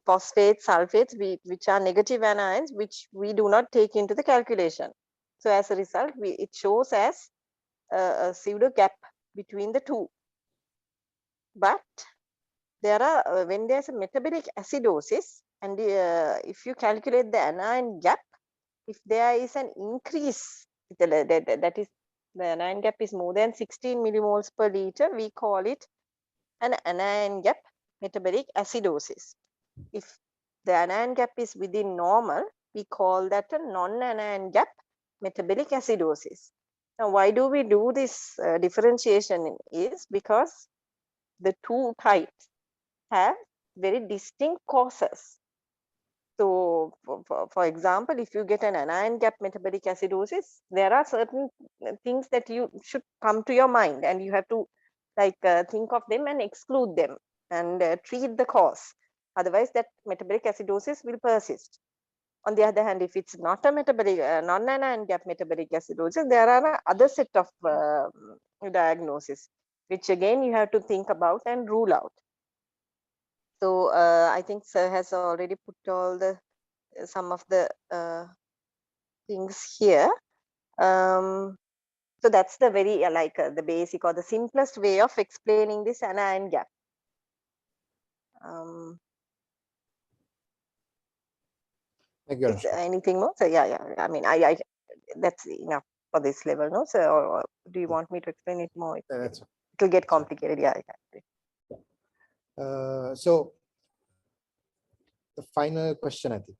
phosphates, sulfates, which are negative anions, which we do not take into the calculation. So as a result, it shows as a pseudo gap between the two. But there are when there's a metabolic acidosis, and if you calculate the anion gap, if there is an increase, that is, the anion gap is more than 16 millimoles per liter, we call it an anion gap metabolic acidosis. If the anion gap is within normal, we call that a non-anion gap metabolic acidosis. Now, why do we do this differentiation? Is because the two types have very distinct causes. So, for example, if you get an anion gap metabolic acidosis, there are certain things that you should come to your mind, and you have to think of them and exclude them and treat the cause. Otherwise, that metabolic acidosis will persist. On the other hand, if it's not a metabolic, non-anion gap metabolic acidosis, there are other set of diagnoses, which again you have to think about and rule out. So I think sir has already put all the some of the things here. So that's the very the basic or the simplest way of explaining this anion gap.
Thank you,
Is there anything more? So yeah. I mean, I that's enough for this level, no? So, or do you want me to explain it more?
That's
It will get complicated. Yeah, exactly.
so the final question, I think.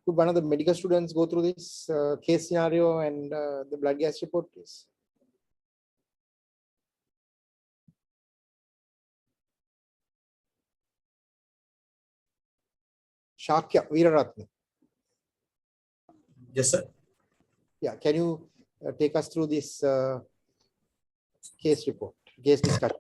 Could one of the medical students go through this case scenario and the blood gas report, please? Shakya Veeraratne.
Yes, sir.
Yeah, can you take us through this case report, case discussion?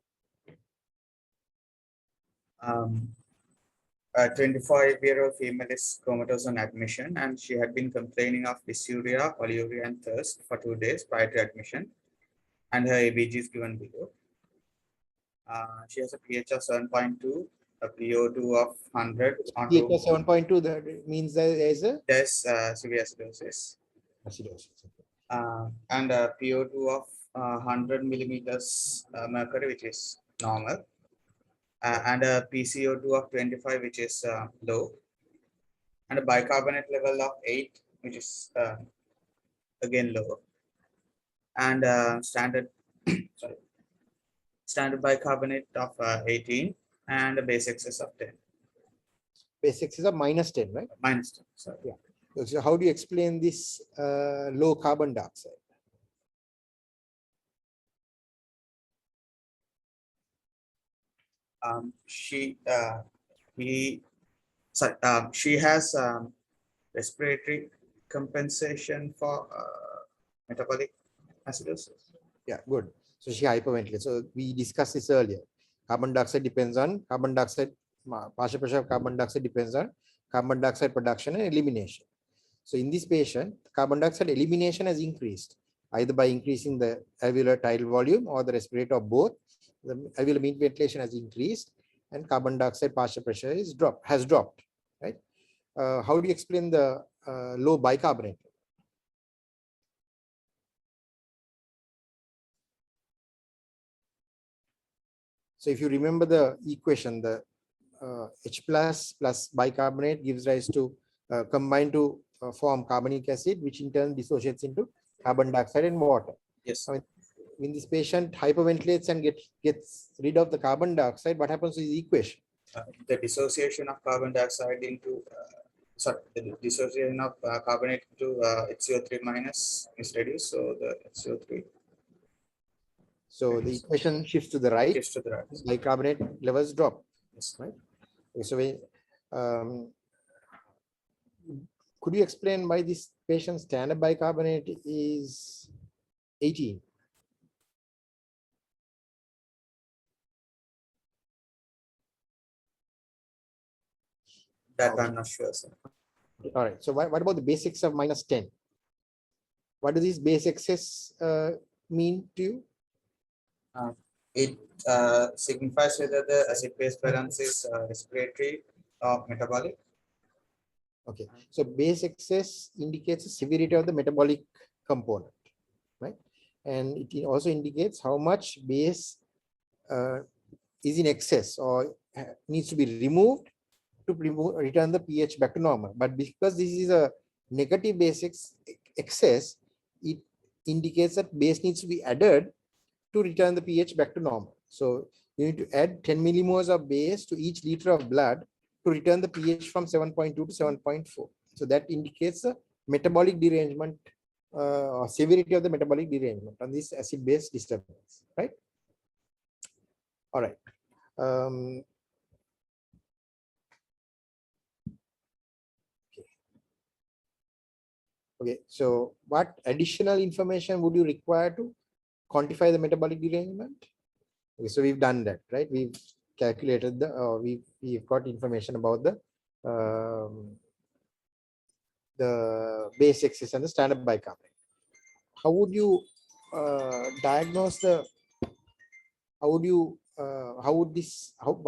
A 25-year-old female is comatose on admission, and she had been complaining of dysuria, polyuria, and thirst for 2 days prior to admission, and her ABG is given below. She has a pH of 7.2, a PO2 of 100 on
pH of 7.2, that means there is a
There's severe acidosis,
acidosis.
and a PO2 of 100 millimeters mercury, which is normal, and a PCO2 of 25, which is low, and a bicarbonate level of 8, which is again low, and standard sorry, standard bicarbonate of 18, and a base excess of 10.
Base excess of -10, right?
-10. Sorry.
Yeah. So how do you explain this low carbon dioxide?
She has respiratory compensation for metabolic acidosis.
Yeah, good. So she hyperventilates. So we discussed this earlier. Carbon dioxide depends on carbon dioxide, partial pressure of carbon dioxide depends on carbon dioxide production and elimination. So in this patient, carbon dioxide elimination has increased either by increasing the alveolar tidal volume or the respirator, or both. The alveolar mean ventilation has increased and carbon dioxide partial pressure has dropped, right? How do you explain the low bicarbonate? So if you remember the equation, the H plus bicarbonate gives rise to combine to form carbonic acid, which in turn dissociates into carbon dioxide and water.
Yes.
When this patient hyperventilates and gets rid of the carbon dioxide, what happens to the equation?
The dissociation of carbon dioxide into the dissociation of carbonate into HCO3 minus is reduced, so the HCO3.
So the equation shifts to the right.
Shifts to the right.
Bicarbonate levels drop.
Yes.
Right. So could you explain why this patient's standard bicarbonate is 18?
That I'm not sure, sir.
All right. So what about the base excess of -10? What does this base excess mean to you?
It signifies whether the acid-base balance is respiratory or metabolic.
Okay. So base excess indicates the severity of the metabolic component, right? And it also indicates how much base is in excess or needs to be removed to return the pH back to normal. But because this is a negative base excess, it indicates that base needs to be added to return the pH back to normal. So you need to add 10 millimoles of base to each liter of blood to return the pH from 7.2 to 7.4. So that indicates a metabolic derangement or severity of the metabolic derangement on this acid-base disturbance, right? All right. Okay, so what additional information would you require to quantify the metabolic derangement? Okay, so we've done that, right? We've calculated the, we've got information about the base excess and the standard bicarbonate. How would you diagnose the,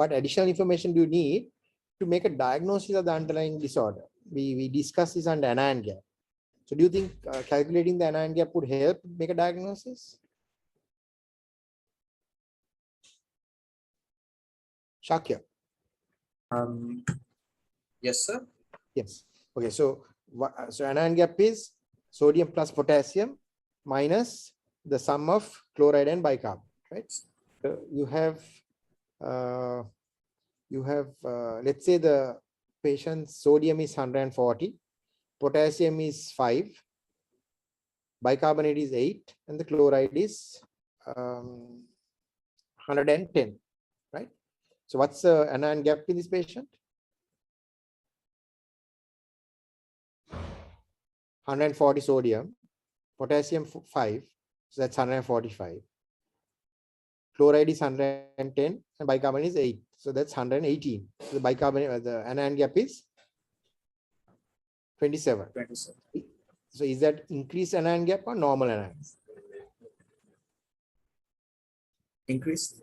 what additional information do you need to make a diagnosis of the underlying disorder? We discussed this under anion gap. So do you think calculating the anion gap would help make a diagnosis? Shakya.
Yes, sir.
Yes. Okay. So anion gap is sodium plus potassium minus the sum of chloride and bicarbonate, right? So you have, let's say the patient's sodium is 140, potassium is 5, bicarbonate is 8, and the chloride is 110, right? So what's the anion gap in this patient? 140 sodium, potassium 5, so that's 145. Chloride is 110 and bicarbonate is 8, so that's 118. So the bicarbonate, the anion gap is 27.
27.
So is that increased anion gap or normal anion?
Increase.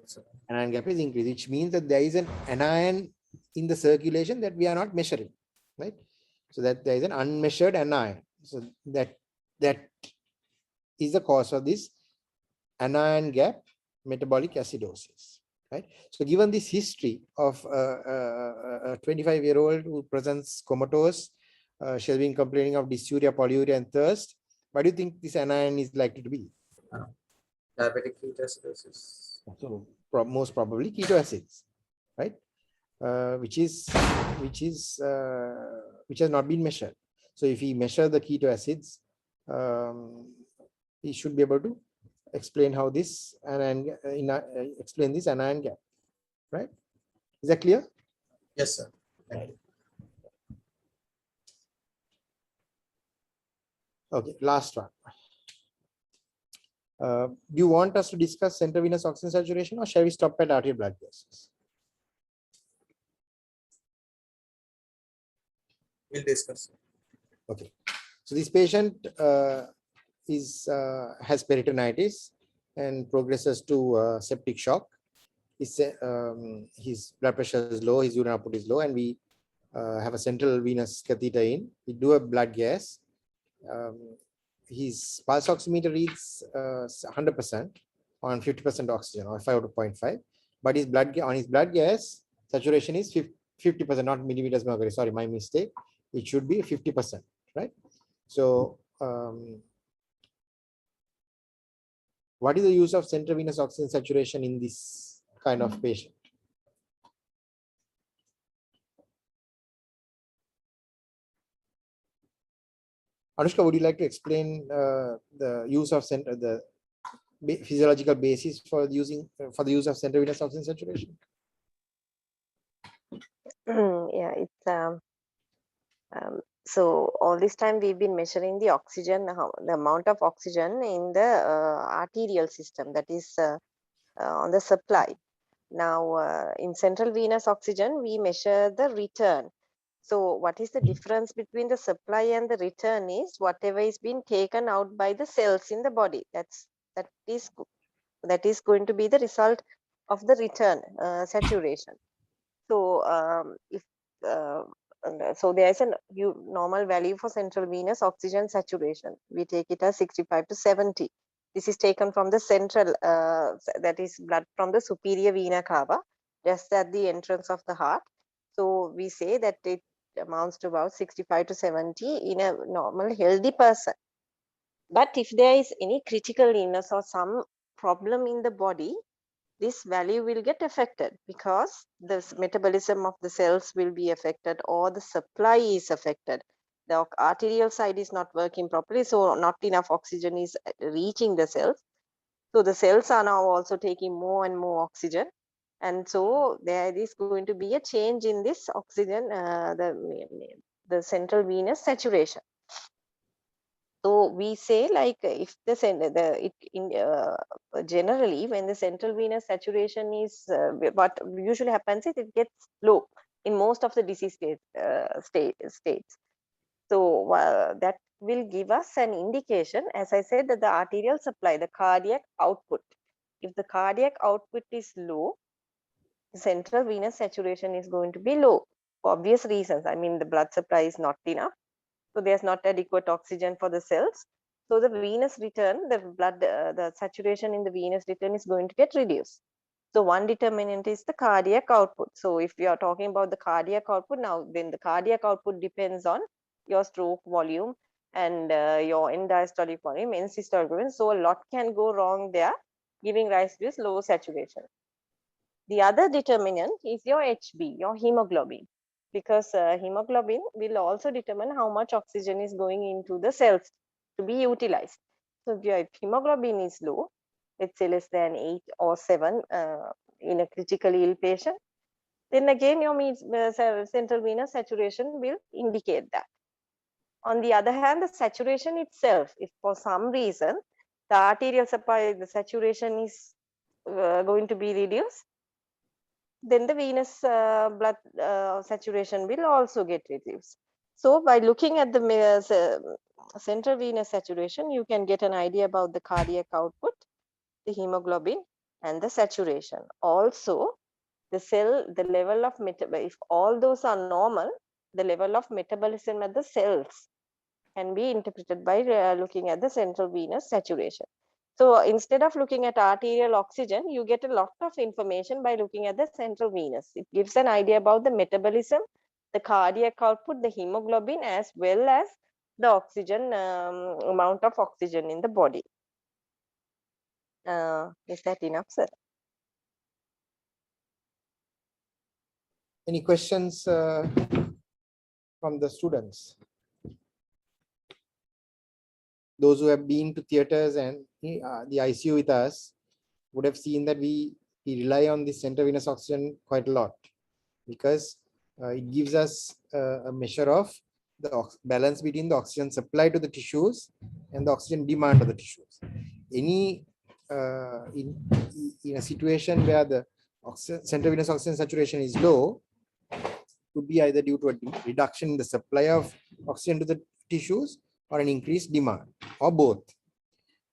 Anion gap is increased, which means that there is an anion in the circulation that we are not measuring, right? So that there is an unmeasured anion. So that is the cause of this anion gap metabolic acidosis, right? So given this history of a 25-year-old who presents comatose, she has been complaining of dysuria, polyuria, and thirst, what do you think this anion is likely to be?
Diabetic ketoacidosis.
So most probably keto acids, right? Which has not been measured. So if we measure the keto acids, we should be able to explain how this anion explain this anion gap, right? Is that clear?
Yes, sir. Thank you.
Okay, last one. Do you want us to discuss central venous oxygen saturation, or shall we stop at arterial blood gases?
We'll discuss.
Okay, so this patient has peritonitis and progresses to septic shock. His blood pressure is low, his urine output is low, and we have a central venous catheter in. We do a blood gas. His pulse oximeter reads 100% on 50% oxygen, or 5 out of 0.5. But his blood gas saturation is 50%, not millimeters mercury. Sorry, my mistake. It should be 50%, right? So, what is the use of central venous oxygen saturation in this kind of patient? Anushka, would you like to explain the use of the physiological basis for the use of central venous oxygen saturation?
Yeah, it's so all this time we've been measuring the oxygen, the amount of oxygen in the arterial system, that is on the supply. Now, in central venous oxygen, we measure the return. So what is the difference between the supply and the return is whatever is being taken out by the cells in the body. That is going to be the result of the return saturation. So so there is a normal value for central venous oxygen saturation. We take it as 65 to 70. This is taken from the central, that is blood from the superior vena cava, just at the entrance of the heart. So we say that it amounts to about 65 to 70 in a normal healthy person. But if there is any critical illness or some problem in the body, this value will get affected because the metabolism of the cells will be affected, or the supply is affected. The arterial side is not working properly, so not enough oxygen is reaching the cells. So the cells are now also taking more and more oxygen. And so there is going to be a change in this oxygen, the central venous saturation. So we say, like, if generally when the central venous saturation is what usually happens is it gets low in most of the disease states. So that will give us an indication, as I said, that the arterial supply, the cardiac output, if the cardiac output is low, the central venous saturation is going to be low for obvious reasons. I mean, the blood supply is not enough. So there's not adequate oxygen for the cells. So the venous return, the saturation in the venous return is going to get reduced. So one determinant is the cardiac output. So if we are talking about the cardiac output now, then the cardiac output depends on your stroke volume and your end diastolic volume, end systolic volume. So a lot can go wrong there, giving rise to this low saturation. The other determinant is your HB, your hemoglobin, because hemoglobin will also determine how much oxygen is going into the cells to be utilized. So if your hemoglobin is low, let's say less than 8 or 7 in a critically ill patient, then again your central venous saturation will indicate that. On the other hand, the saturation itself, if for some reason the arterial supply, the saturation is going to be reduced, then the venous blood saturation will also get reduced. So by looking at the central venous saturation, you can get an idea about the cardiac output, the hemoglobin, and the saturation. Also, the level of if all those are normal, the level of metabolism at the cells can be interpreted by looking at the central venous saturation. So instead of looking at arterial oxygen, you get a lot of information by looking at the central venous. It gives an idea about the metabolism, the cardiac output, the hemoglobin, as well as the oxygen amount of oxygen in the body. Is that enough, sir?
Any questions from the students? Those who have been to theaters and the ICU with us would have seen that we rely on the central venous oxygen quite a lot, because it gives us a measure of the balance between the oxygen supply to the tissues and the oxygen demand of the tissues. Any in a situation where the central venous oxygen saturation is low, could be either due to a reduction in the supply of oxygen to the tissues or an increased demand, or both.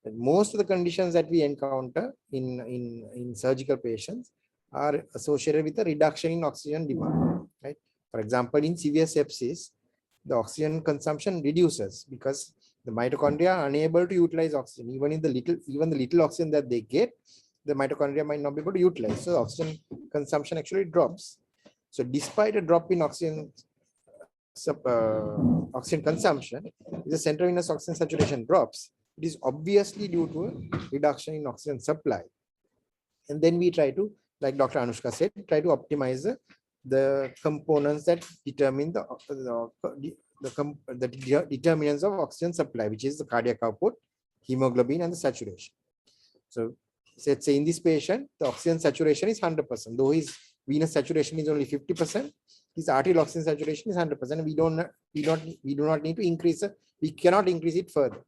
And most of the conditions that we encounter in surgical patients are associated with a reduction in oxygen demand, right? For example, in severe sepsis, the oxygen consumption reduces because the mitochondria are unable to utilize oxygen. Even the little oxygen that they get, the mitochondria might not be able to utilize. So oxygen consumption actually drops. So despite a drop in oxygen consumption, if the central venous oxygen saturation drops, it is obviously due to a reduction in oxygen supply. And then we try to, like Dr. Anushka said, try to optimize the components that determine the determinants of oxygen supply, which is the cardiac output, hemoglobin, and the saturation. So let's say in this patient, the oxygen saturation is 100%, though his venous saturation is only 50%. His arterial oxygen saturation is 100%. We do not need to increase it. We cannot increase it further.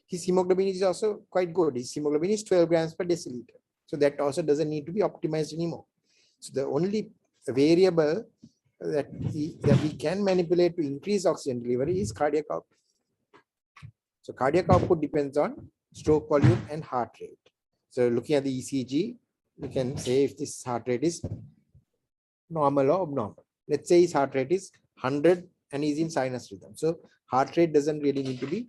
His hemoglobin is also quite good. His hemoglobin is 12 grams per deciliter. So that also doesn't need to be optimized anymore. So the only variable that we can manipulate to increase oxygen delivery is cardiac output. So cardiac output depends on stroke volume and heart rate. So looking at the ECG, we can say if this heart rate is normal or abnormal. Let's say his heart rate is 100 and he's in sinus rhythm. So heart rate doesn't really need to be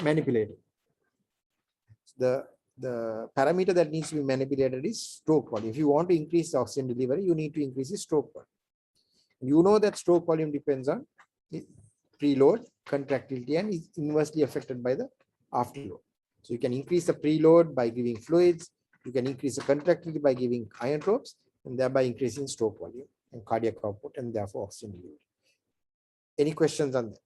manipulated. The parameter that needs to be manipulated is stroke volume. If you want to increase the oxygen delivery, you need to increase the stroke volume. You know that stroke volume depends on preload, contractility, and is inversely affected by the afterload. So you can increase the preload by giving fluids, you can increase the contractility by giving ionotropes, and thereby increasing stroke volume and cardiac output, and therefore oxygen delivery. Any questions on that?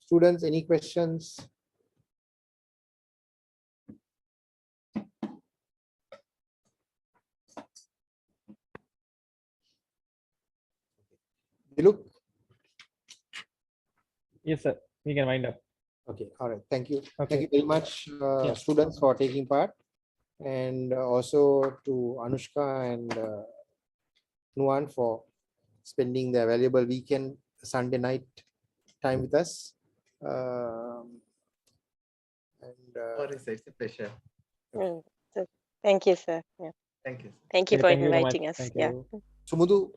Students, any questions? Look.
Yes, sir. We can wind up.
Okay. All right. Thank you.
Okay.
Thank you very much, students, for taking part, and also to Anushka and Nuan for spending their valuable weekend Sunday night time with us.
It's a pleasure.
So thank you, sir. Yeah.
Thank you.
Thank you
Okay,
for
thank you very
inviting
much.
us.
Thank
Yeah.
you.
Sumudu,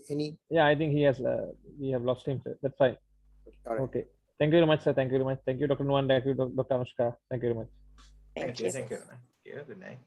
any?
Yeah, I think he has. We have lost him. Sir. That's fine.
All right.
Okay. Thank you very much, sir. Thank you very much. Thank you, Dr. Nuwan. Thank you, Dr. Anushka. Thank you very much.
Thank you.
Thank you. Good night.